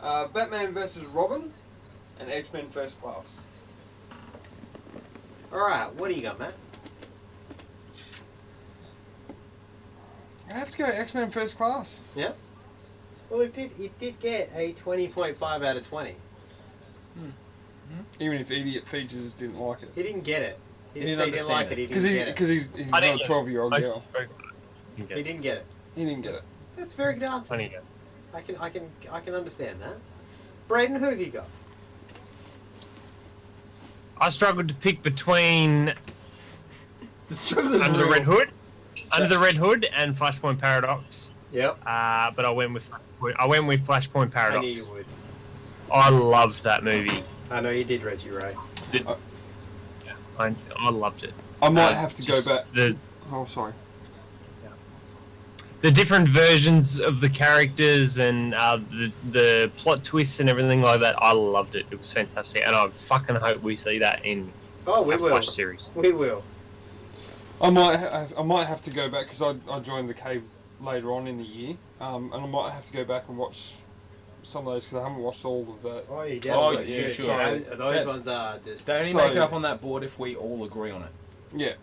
S4: Batman vs. Robin. And X-Men First Class.
S1: Alright, what do you got, Matt?
S4: I have to go X-Men First Class.
S1: Yeah? Well, it did get a 20.5 out of 20.
S4: Even if Idiot Features didn't like it.
S1: He didn't get it. He
S2: He
S1: didn't
S2: didn't
S1: say he didn't like it, he
S4: Because
S1: didn't get it.
S4: he's
S3: I
S4: not
S3: didn't
S4: a
S3: get it.
S4: 12-year-old girl.
S1: He didn't get it.
S4: He didn't get it.
S1: That's a very good answer.
S3: Funny again.
S1: I can understand that. Braden, who have you got?
S3: I struggled to pick between
S2: The struggle is
S3: Under the
S2: real.
S3: Red Hood, Under the Red Hood, and Flashpoint Paradox.
S1: Yep.
S3: But I went with Flashpoint
S1: I
S3: Paradox.
S1: knew you would.
S3: I loved that movie.
S1: I know you did, Reggie Ray.
S3: I loved it.
S4: I might have to
S3: Just
S4: go back.
S3: The
S4: Oh, sorry.
S3: the different versions of the characters and the plot twists and everything like that. I loved it. It was fantastic, and I fucking hope we see that in
S1: we
S3: a
S1: will.
S3: Flash series.
S1: We will.
S4: I might have to go back because I joined the cave later on in the year, and I might have to go back and watch some of those because I haven't watched all of that.
S1: Oh, you
S2: Oh,
S1: definitely
S2: yeah,
S1: should.
S2: sure.
S1: Those ones are just.
S2: They only
S4: So-
S2: make it up on that board if we all agree on it.
S4: Yeah,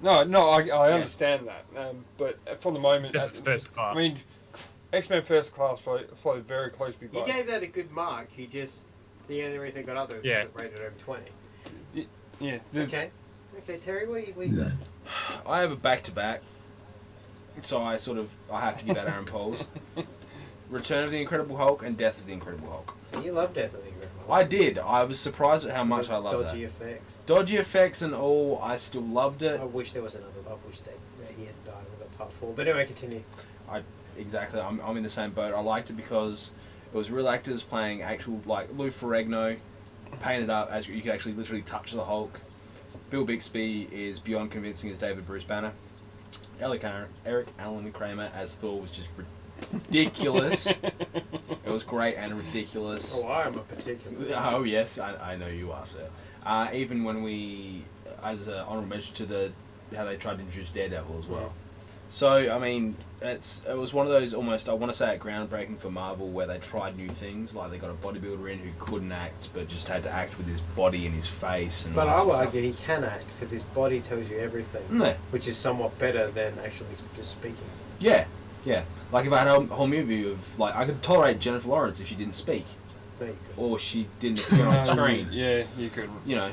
S4: no, I understand that, but for the moment,
S3: First class.
S4: I mean, X-Men First Class followed very closely
S1: You
S4: by.
S1: gave that a good mark. You just the only reason it got up there was
S3: Yeah.
S1: because it rated over 20.
S4: Yeah.
S1: Okay, Terry, what do you got?
S2: I have a back-to-back, so I have to give out Aaron Paul's. Return of the Incredible Hulk and Death of the Incredible Hulk.
S1: You love Death of the Incredible Hulk.
S2: I did. I was surprised at how much I
S1: Those
S2: loved
S1: dodgy
S2: that.
S1: effects.
S2: Dodgy effects and all, I still loved it.
S1: I wish there was another. I wish that he hadn't died with a part 4. But anyway, continue.
S2: Exactly, I'm in the same boat. I liked it because it was real actors playing actual, like Lou Ferrigno, painted up as you could actually literally touch the Hulk. Bill Bixby is beyond convincing as David Bruce Banner. Eric Allen Kramer as Thor was just ridiculous. It was great and ridiculous.
S1: Oh, I am a particular.
S2: Oh yes, I know you are, sir. Even when we, as an honorable mention to how they tried to introduce Daredevil as well. So I mean, it was one of those almost, I want to say it, groundbreaking for Marvel, where they tried new things. Like they got a bodybuilder in who couldn't act, but just had to act with his body and his face. And
S1: But
S2: all that
S1: I
S2: sort
S1: would
S2: of
S1: argue he can act because his body tells you everything,
S2: stuff.
S1: which is somewhat better than actually just speaking.
S2: Yeah. Like if I had a whole movie of like, I could tolerate Jennifer Lawrence if she didn't speak
S1: There you go.
S2: or she didn't appear on screen.
S4: Yeah, you could.
S2: You know.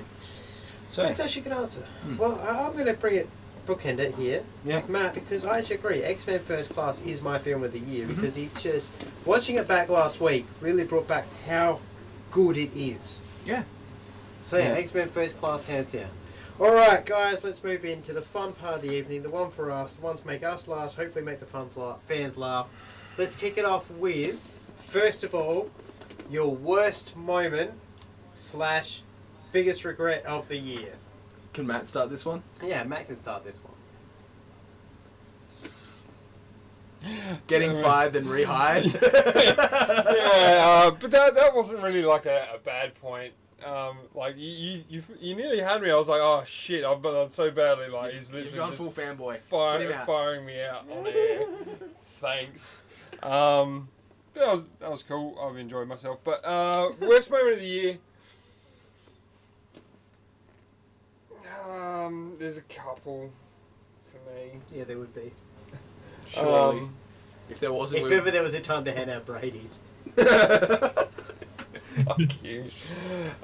S2: So
S1: That's actually a good answer. Well, I'm going to bookend it here,
S2: Yeah.
S1: like Matt, because I actually agree. X-Men First Class is my film of the year because it's just watching it back last week really brought back how good it is.
S2: Yeah.
S1: So yeah,
S2: Yeah.
S1: X-Men First Class hands down. All right, guys, let's move into the fun part of the evening. The one for us, the one to make us laugh, hopefully make the fans laugh. Let's kick it off with, first of all, your worst moment / biggest regret of the year.
S2: Can Matt start this one?
S1: Yeah, Matt can start this one.
S2: Getting fired then rehired.
S4: Yeah, but that wasn't really like a bad point. Like you nearly had me. I was like, oh shit! I've done so badly. Like he's
S2: You've
S4: literally
S2: gone
S4: just
S2: full fanboy. Put him out.
S4: firing me out on air. Thanks. That was cool. I've enjoyed myself. But worst moment of the year. There's a couple for me.
S1: Yeah, there would be.
S2: Surely. If there wasn't,
S1: If ever there was a time to hand out Brady's.
S4: Fuck you.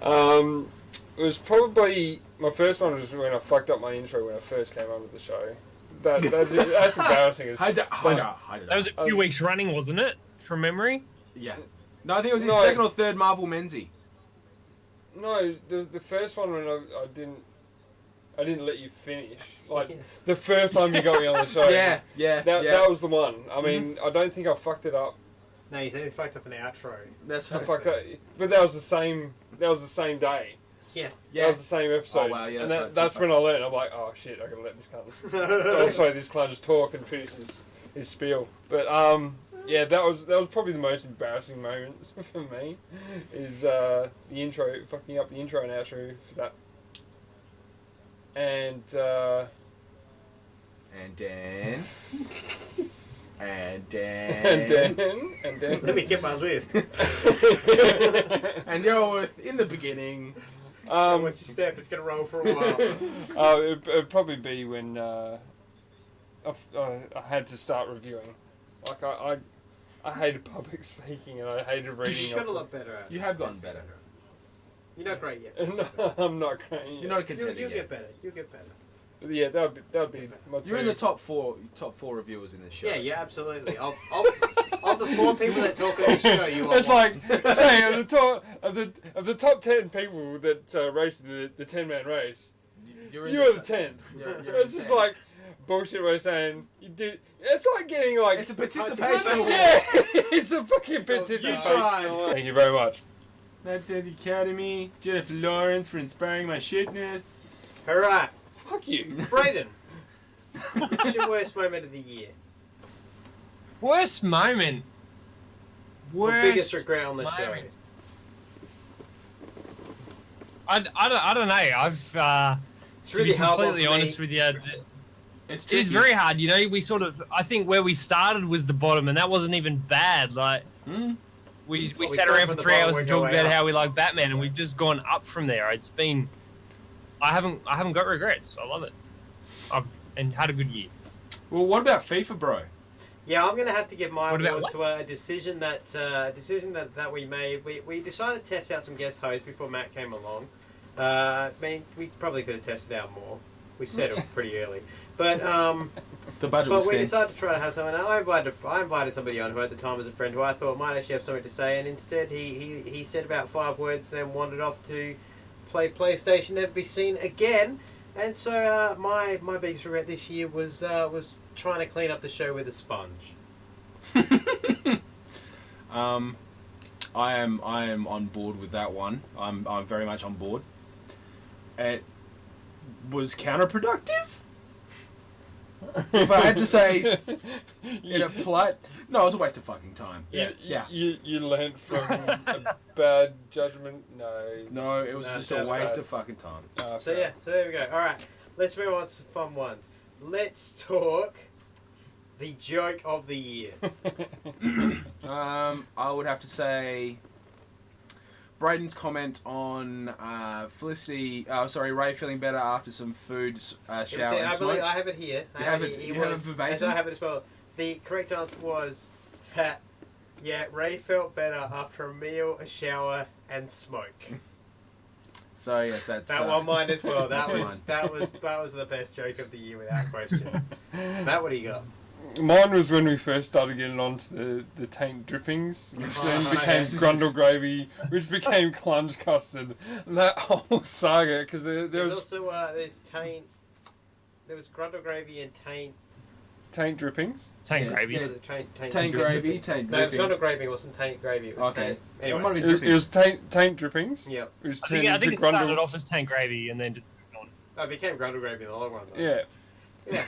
S4: It was probably my first one was when I fucked up my intro when I first came onto the show. That's embarrassing.
S2: Hide it
S3: That was a few weeks running, wasn't it? From memory.
S2: Yeah. No, I think it was his
S4: No.
S2: second or third Marvel Menzie.
S4: No, the first one when I didn't let you finish. Like
S1: Yeah.
S4: the first time you got me on the show.
S2: Yeah.
S4: That was the one. I mean, I don't think I fucked it up.
S1: No, he's only fucked up an outro.
S2: That's
S4: I fucked up, but that was the same. That was the same day.
S1: Yeah.
S4: That was the same episode.
S2: Oh, wow, yeah,
S4: and
S2: that's right.
S4: that's when I learned. I'm like, oh shit, I gotta let this cunt. Also, this cunt just talk and finish his spiel. But yeah, that was probably the most embarrassing moment for me. Is the intro, fucking up the intro and outro for that. And
S2: then.
S4: and then
S1: Let me get my list.
S2: And you're with in the beginning.
S1: Watch your step, it's going to roll for a while.
S4: it'd probably be when I had to start reviewing. Like I hated public speaking and I hated
S1: You
S4: reading.
S1: got a lot better at it.
S2: You have gotten better.
S1: You're not great yet.
S4: No, I'm not great.
S2: You're not a contender
S1: You'll
S2: yet.
S1: get better. You'll get better.
S4: Yeah, that'd be my
S2: You're in
S4: two.
S2: the top four reviewers in this show.
S1: Yeah, absolutely. Of the 4 people that talk on this show, you are
S4: It's
S1: one.
S4: like saying of the top 10 people that raced the 10-man race,
S2: You're
S4: you are the 10th.
S2: You're
S4: It's
S2: in
S4: just
S2: 10.
S4: like bullshit. We're saying you did. It's like getting like
S2: It's a participation award.
S4: yeah, it's a fucking participation.
S2: You tried.
S4: Thank you very much.
S2: Not the Academy, Jennifer Lawrence for inspiring my shitness.
S1: Alright,
S4: Fuck you.
S1: Brayden. What's your worst moment of the year?
S3: Worst moment.
S1: Or biggest regret on the show.
S3: moment. I don't know.
S1: It's
S3: To
S1: really
S3: be
S1: hard one
S3: completely
S1: for me.
S3: honest with you,
S2: It's
S3: it
S2: tricky.
S3: is very hard. You know, we sort of, I think where we started was the bottom, and that wasn't even bad. Like,
S2: Mm.
S3: we
S1: we
S3: sat
S1: started
S3: around
S1: from
S3: for
S1: the
S3: 3
S1: bottom,
S3: hours
S1: worked
S3: and
S1: our
S3: talked
S1: way
S3: about
S1: up.
S3: how we like Batman, and we've just gone up from there. It's been, I haven't got regrets. I love it. I've and had a good year.
S2: Well, what about FIFA, bro?
S1: Yeah, I'm gonna have to give my
S3: What about
S1: award to a decision that we made. We decided to test out some guest hosts before Matt came along. I mean, we probably could have tested out more. We said it pretty early, but
S2: The budget
S1: but
S2: was
S1: we
S2: thin.
S1: decided to try to have someone. I invited somebody on who at the time was a friend who I thought might actually have something to say, and instead he said about 5 words, then wandered off to play PlayStation, never be seen again. And so my biggest regret this year was trying to clean up the show with a sponge.
S2: I am on board with that one. I'm very much on board. It was counterproductive. If I had to say in a polite, no, it was a waste of fucking time.
S1: Yeah.
S4: You learnt from a bad judgment?
S2: No, it was
S1: No,
S2: just a
S1: sounds
S2: waste
S1: bad.
S2: of fucking time.
S1: So yeah, so there we go. All right, let's move on to some fun ones. Let's talk the joke of the year.
S2: I would have to say Braden's comment on Ray feeling better after some food, shower,
S1: See,
S2: and
S1: I
S2: smoke.
S1: believe I have it here.
S2: You have it verbatim?
S1: As I have it as well. The correct answer was that. Yeah, Ray felt better after a meal, a shower, and smoke.
S2: So yes, that's
S1: That one mine as well. That
S2: that's
S1: was that was the best joke of the year without question. Matt, what do you got?
S4: Mine was when we first started getting onto the taint drippings, which then became
S1: okay.
S4: grundle gravy, which became clunge custard. And that whole saga, because there
S1: There's
S4: was
S1: also there's taint. There was grundle gravy and taint.
S4: taint drippings.
S3: Tank
S2: Yeah,
S3: gravy.
S2: yeah.
S1: Was it taint
S2: Taint gravy, taint
S1: No, it's not a
S2: drippings.
S1: gravy. It wasn't taint gravy. It was
S2: Okay.
S1: taint.
S2: It might
S1: Anyway.
S2: have been
S4: It
S2: drippings.
S4: was taint drippings.
S1: Yep.
S4: Which
S3: I
S4: turned
S3: think
S4: into
S3: it started
S4: grundle.
S3: off as tank gravy and then just moved on.
S1: Oh, it became grundle gravy in the long run. Though.
S4: Yeah.
S1: Yeah.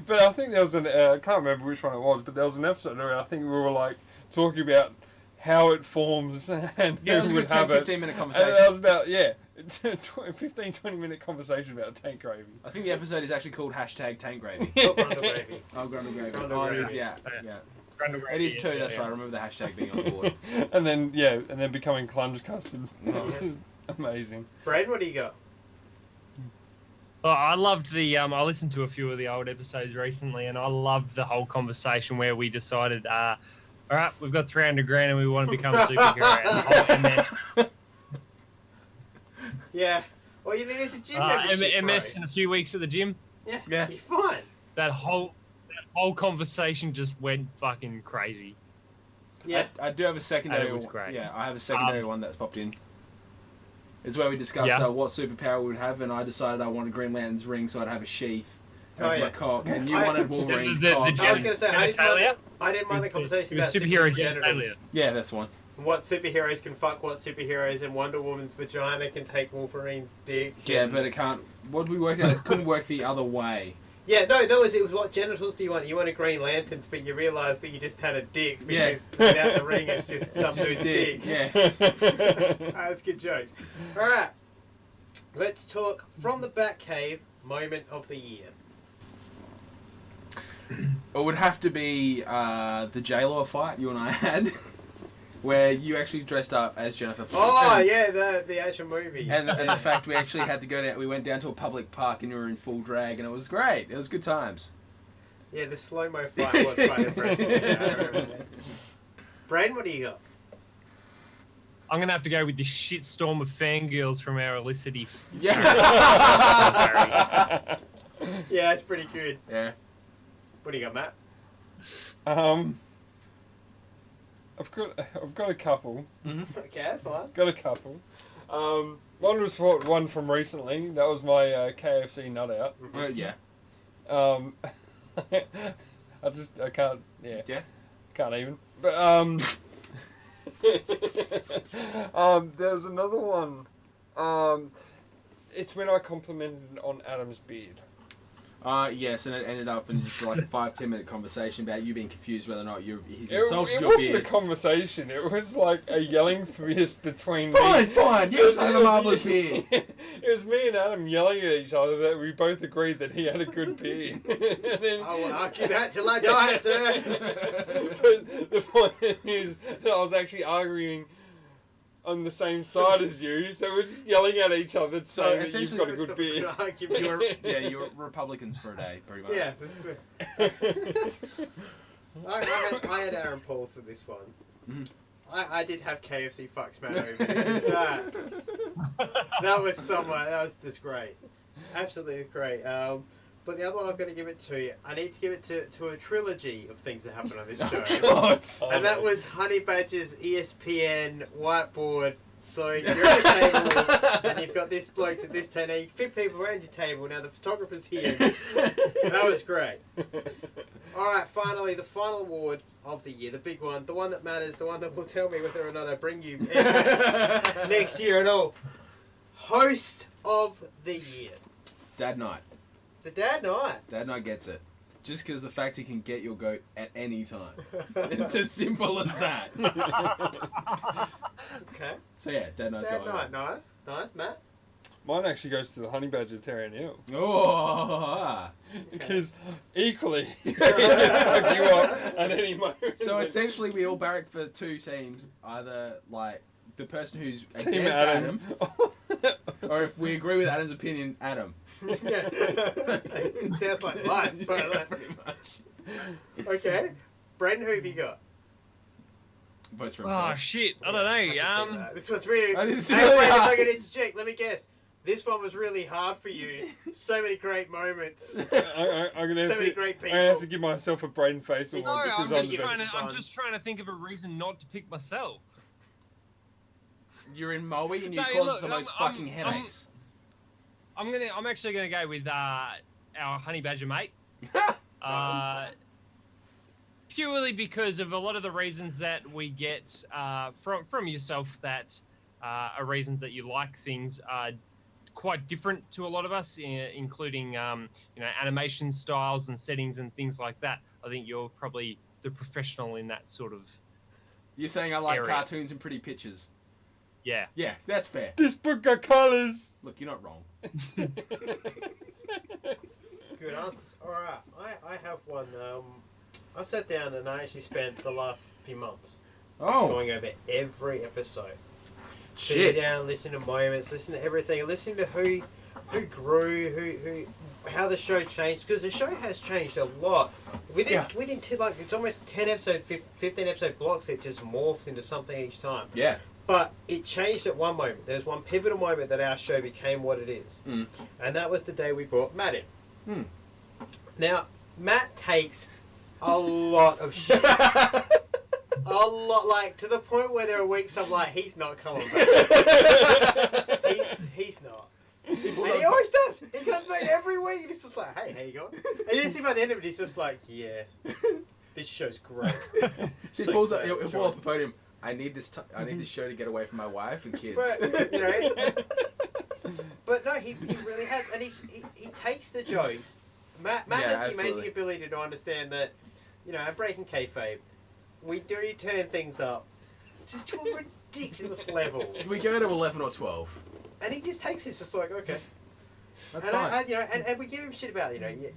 S4: But I think there was I can't remember which one it was, but there was an episode where I think we were like talking about how it forms and
S2: Yeah, it
S4: who
S2: was a
S4: would
S2: good
S4: have
S2: 10,
S4: it.
S2: 15 minute
S4: And
S2: conversation.
S4: that was about 15-20 minute conversation about tank gravy.
S2: I think the episode is actually called #Tank Gravy.
S1: Oh, grundle gravy.
S2: Oh, Grundle Gravy.
S1: Grundle
S2: Oh, it is,
S1: gravy.
S2: yeah.
S3: Grundle
S2: It
S3: gravy,
S2: is too,
S3: yeah,
S2: that's
S3: yeah.
S2: right. I remember the hashtag being on the board.
S4: and then becoming clunge custard. Which is amazing.
S1: Brad, what do you got?
S3: Well, I loved I listened to a few of the old episodes recently, and I loved the whole conversation where we decided, all right, we've got 300 grand and we want to become a superhero. And then
S1: Yeah. Well, you mean it's a gym membership,
S3: MS
S1: bro.
S3: in a few weeks at the gym.
S1: Yeah.
S2: Yeah.
S1: You're fine.
S3: That whole conversation just went fucking crazy.
S1: Yeah.
S2: I do have a secondary
S3: And it was
S2: one.
S3: great.
S2: Yeah, I have a secondary one that's popped in. It's where we discussed
S3: Yeah.
S2: what superpower we would have, and I decided I wanted Green Lantern's ring, so I'd have a sheath
S1: Oh,
S2: over
S1: yeah.
S2: my cock, and you
S1: I-
S2: wanted Wolverine's
S3: the
S2: cock.
S1: I was going to say, I
S3: genitalia?
S1: didn't mind the conversation
S3: It was
S1: about
S3: superhero
S1: genitals.
S3: genitalia.
S2: Yeah, that's one.
S1: What superheroes can fuck what superheroes, and Wonder Woman's vagina can take Wolverine's dick.
S2: Yeah,
S1: and-
S2: but it can't. What we worked out is it couldn't work the other way.
S1: Yeah, no, it was what genitals do you want? You wanted Green Lanterns, but you realised that you just had a dick
S2: Yeah.
S1: because without the ring, it's just some
S2: It's just
S1: dude's
S2: dick.
S1: dick.
S2: Yeah.
S1: That's good jokes. All right, let's talk from the Batcave moment of the year.
S2: It would have to be the J-Law fight you and I had, where you actually dressed up as Jennifer.
S1: Oh
S2: Lawrence.
S1: yeah, the actual movie.
S2: And the fact we actually had to go down, we went down to a public park and you were in full drag, and it was great. It was good times.
S1: Yeah, the slow mo fight was quite impressive. Yeah, I remember that. Braden, what do you got?
S3: I'm gonna have to go with the shitstorm of fangirls from our Elicity.
S2: Yeah.
S1: Yeah, that's pretty good.
S2: Yeah.
S1: What do you got, Matt?
S4: I've got a couple.
S1: Okay, that's fine.
S4: Got a couple. One was one from recently. That was my KFC nut out.
S2: Yeah.
S4: I can't. Yeah.
S2: Yeah.
S4: Can't even. But there's another one. It's when I complimented on Adam's beard.
S2: Yes, and it ended up in just like a 5-10 minute conversation about you being confused whether or not he's
S4: It
S2: insulted your
S4: wasn't a
S2: beard.
S4: conversation. It was like a yelling fist between me.
S2: Fine. Yes, I have a marvelous beard.
S4: It was me and Adam yelling at each other that we both agreed that he had a good beard. And then,
S1: I will argue that till I die, sir.
S4: but the point is that I was actually arguing on the same side as you, so we're just yelling at each other saying that you've got a good beard.
S2: You were Republicans for a day, pretty much.
S1: Yeah, that's good. I had Aaron Pauls for this one.
S2: Mm-hmm.
S1: I did have KFC fucks man over that was somewhat. That was just great, absolutely great. But the other one I've got to give it to, I need to give it to a trilogy of things that happened on this show.
S2: God.
S1: And that was Honey Badger's ESPN whiteboard. So you're at a table and you've got this bloke at this table. You fit people around your table. Now the photographer's here. That was great. Alright, finally, the final award of the year. The big one. The one that matters. The one that will tell me whether or not I bring you next year and all. Host of the year.
S2: Dad Night.
S1: The Dad Night.
S2: Dad Night gets it. Just because the fact he can get your goat at any time. It's as simple as that.
S1: Okay.
S2: So yeah, Dad Night's
S1: Dad
S2: going
S1: Night. Nice. Nice, Matt.
S4: Mine actually goes to the Honey Badger Terrier Hill.
S2: Oh.
S4: Because equally, he can fuck you up at any moment.
S2: So essentially, we all barrack for two teams. Either like the person who's
S4: Team
S2: against
S4: Adam.
S2: or if we agree with Adam's opinion, Adam.
S1: Yeah. It sounds like life, but
S2: Yeah, pretty much.
S1: okay. Brendan, who have you got?
S2: Votes for
S3: Oh
S2: himself.
S3: shit! I don't
S1: I
S3: know.
S1: can see that. This was really.
S2: Oh, this is
S1: Hey,
S2: really
S1: wait, if
S2: hard.
S1: I could interject, let me guess. This one was really hard for you. So many great moments.
S4: I'm gonna
S1: So
S4: have
S1: many
S4: to.
S1: great
S4: I'm gonna have
S1: people.
S4: to give myself a brain face.
S1: No,
S3: No,
S4: This
S3: I'm
S4: is on
S3: just
S4: the
S3: trying
S4: best.
S3: to. I'm just trying to think of a reason not to pick myself.
S2: You're in Maui and you
S3: No,
S2: cause
S3: look,
S2: the most
S3: I'm-
S2: fucking headaches.
S3: I'm actually gonna go with our honey badger mate. Purely because of a lot of the reasons that we get from yourself that are reasons that you like things are quite different to a lot of us, including animation styles and settings and things like that. I think you're probably the professional in that sort of.
S2: You're saying I like
S3: area.
S2: cartoons and pretty pictures.
S3: Yeah.
S2: Yeah, that's fair.
S4: This book got colours.
S2: Look, you're not wrong.
S1: Good answers. Alright, I have one. I sat down and I actually spent the last few months
S2: Oh,
S1: going over every episode.
S2: shit.
S1: Sitting down, listening to moments, listening to everything, and listening to who grew, how the show changed, because the show has changed a lot. Within it's almost 10 episode, 15 episode blocks. It just morphs into something each time.
S2: Yeah.
S1: But it changed at one moment. There's one pivotal moment that our show became what it is,
S2: Mm.
S1: and that was the day we brought Matt in.
S2: Hmm.
S1: Now, Matt takes a lot of shit. A lot, like, to the point where there are weeks I'm like, he's not coming back. he's not. And he always does. He comes back every week and he's just like, hey, how you going? And you see by the end of it, he's just like, yeah, this show's great.
S2: He
S1: So
S2: pulls up,
S1: great.
S2: he'll pull up a podium. I need this show to get away from my wife and kids.
S1: But, but no, he really has. And he takes the jokes. Matt
S2: Yeah,
S1: has the amazing
S2: absolutely.
S1: ability to understand that, at Breaking Kayfabe, we do turn things up just to a ridiculous level.
S2: We go to 11 or 12.
S1: And he just takes it, just like, okay.
S2: That's
S1: And
S2: fine.
S1: and we give him shit about,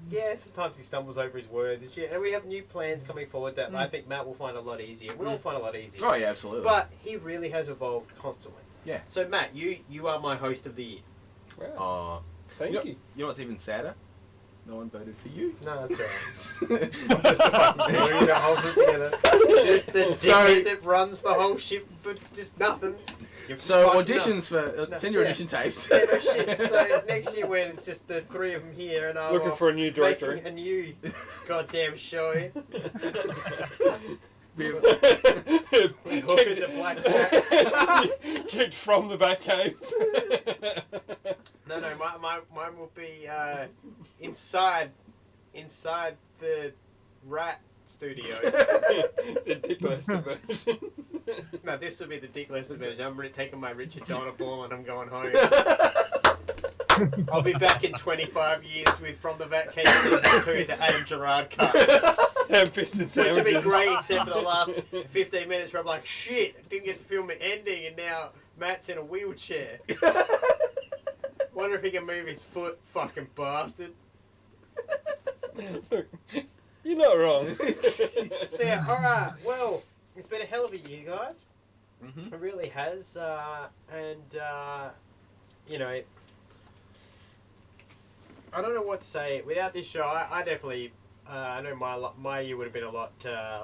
S1: yeah, sometimes he stumbles over his words and shit. And we have new plans coming forward that I think Matt will find a lot easier. We'll all find a lot easier.
S2: Oh, yeah, absolutely.
S1: But he really has evolved constantly.
S2: Yeah.
S1: So Matt, you are my host of the year.
S4: Wow. Thank
S2: you.
S4: you.
S2: You know what's even sadder? No one voted for you.
S1: No, that's alright. Just the fucking glue that holds it together. Just the dickhead that runs the whole ship, but just nothing. You're
S2: So
S1: fucking
S2: auditions for send your
S1: yeah.
S2: audition tapes.
S1: Yeah, no shit. So next year when it's just the three of them here and I'm
S4: Looking for a new director.
S1: making a new goddamn show. Hook is a blackjack.
S4: Kicked from the Batcave.
S1: No, mine will be inside the rat studio.
S4: The Dick Lester version.
S1: No, this will be the Dick Lester version. I'm taking my Richard Donner ball and I'm going home. I'll be back in 25 years with From the Batcave Season 2, the Adam Gerard cut.
S4: Ham-fisted
S1: Which would
S4: sandwiches.
S1: be great, except for the last 15 minutes where I'm like, shit, I didn't get to film the ending, and now Matt's in a wheelchair. Wonder if he can move his foot, fucking bastard.
S4: You're not wrong.
S1: So yeah, alright, well, it's been a hell of a year, guys.
S2: Mm-hmm.
S1: It really has, you know, I don't know what to say. Without this show, I definitely, I know my year would have been a lot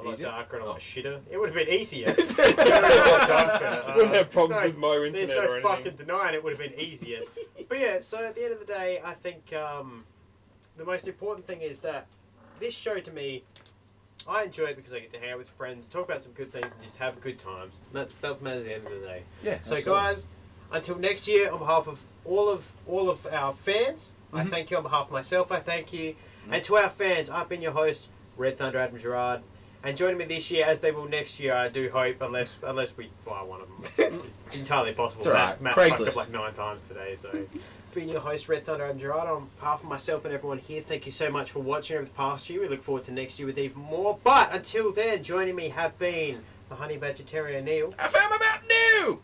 S2: Easier?
S1: darker and a lot
S2: Oh.
S1: shitter. It would have been easier. It would have been a lot darker.
S4: Wouldn't have problems
S1: no-
S4: with my internet
S1: There's
S4: or
S1: no
S4: anything.
S1: fucking denying it would have been easier. But yeah, so at the end of the day, I think the most important thing is that this show to me, I enjoy it because I get to hang out with friends, talk about some good things, and just have good times. That matters at the end of the day.
S2: Yeah.
S1: So
S2: absolutely.
S1: guys, until next year, on behalf of all of our fans, I
S2: Mhm.
S1: thank you. On behalf of myself, I thank you. And to our fans, I've been your host, Red Thunder Adam Gerard. And joining me this year, as they will next year, I do hope, unless we fly one of them. It's entirely possible.
S2: It's all right.
S1: Matt fucked
S2: Craigslist.
S1: up like 9 times today, so... Being your host, Red Thunder Adam Gerard, on behalf of myself and everyone here, thank you so much for watching over the past year. We look forward to next year with even more. But until then, joining me have been the Honey Badger Terrier Neil,
S2: I found my Mountain Dew!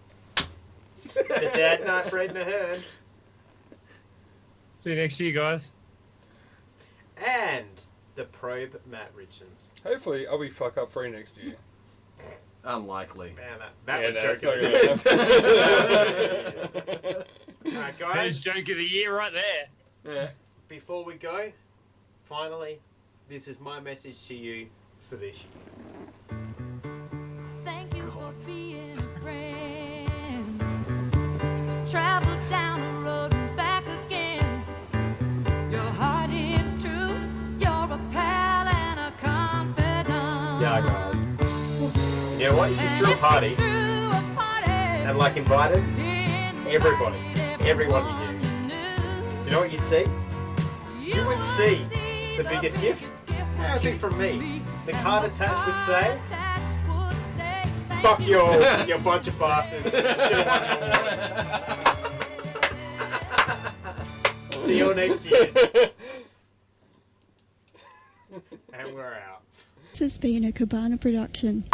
S1: the Dad Nut Fred Nahern,
S3: See you next year, guys.
S1: and the Probe Matt Richards.
S4: Hopefully, I'll be fuck up free next year.
S2: Unlikely.
S1: Man, that
S4: Yeah,
S1: was
S4: no,
S1: joking. Alright,
S3: Best
S1: guys,
S3: joke of the year right there.
S2: Yeah.
S1: before we go, finally, this is my message to you for this year.
S6: Thank you for being a friend. Travel down the road and back again. Your heart is true. You're a pal and a confidant.
S1: Yeah, guys. You know what? If you threw a party and like invited everybody, everyone you knew, do you know what you'd see? You would see the biggest gift. That would be from me. The card attached would say, "Fuck you all, you bunch of bastards. Should've won your award." See you all next year. And we're out.
S7: This has been a Cabana production.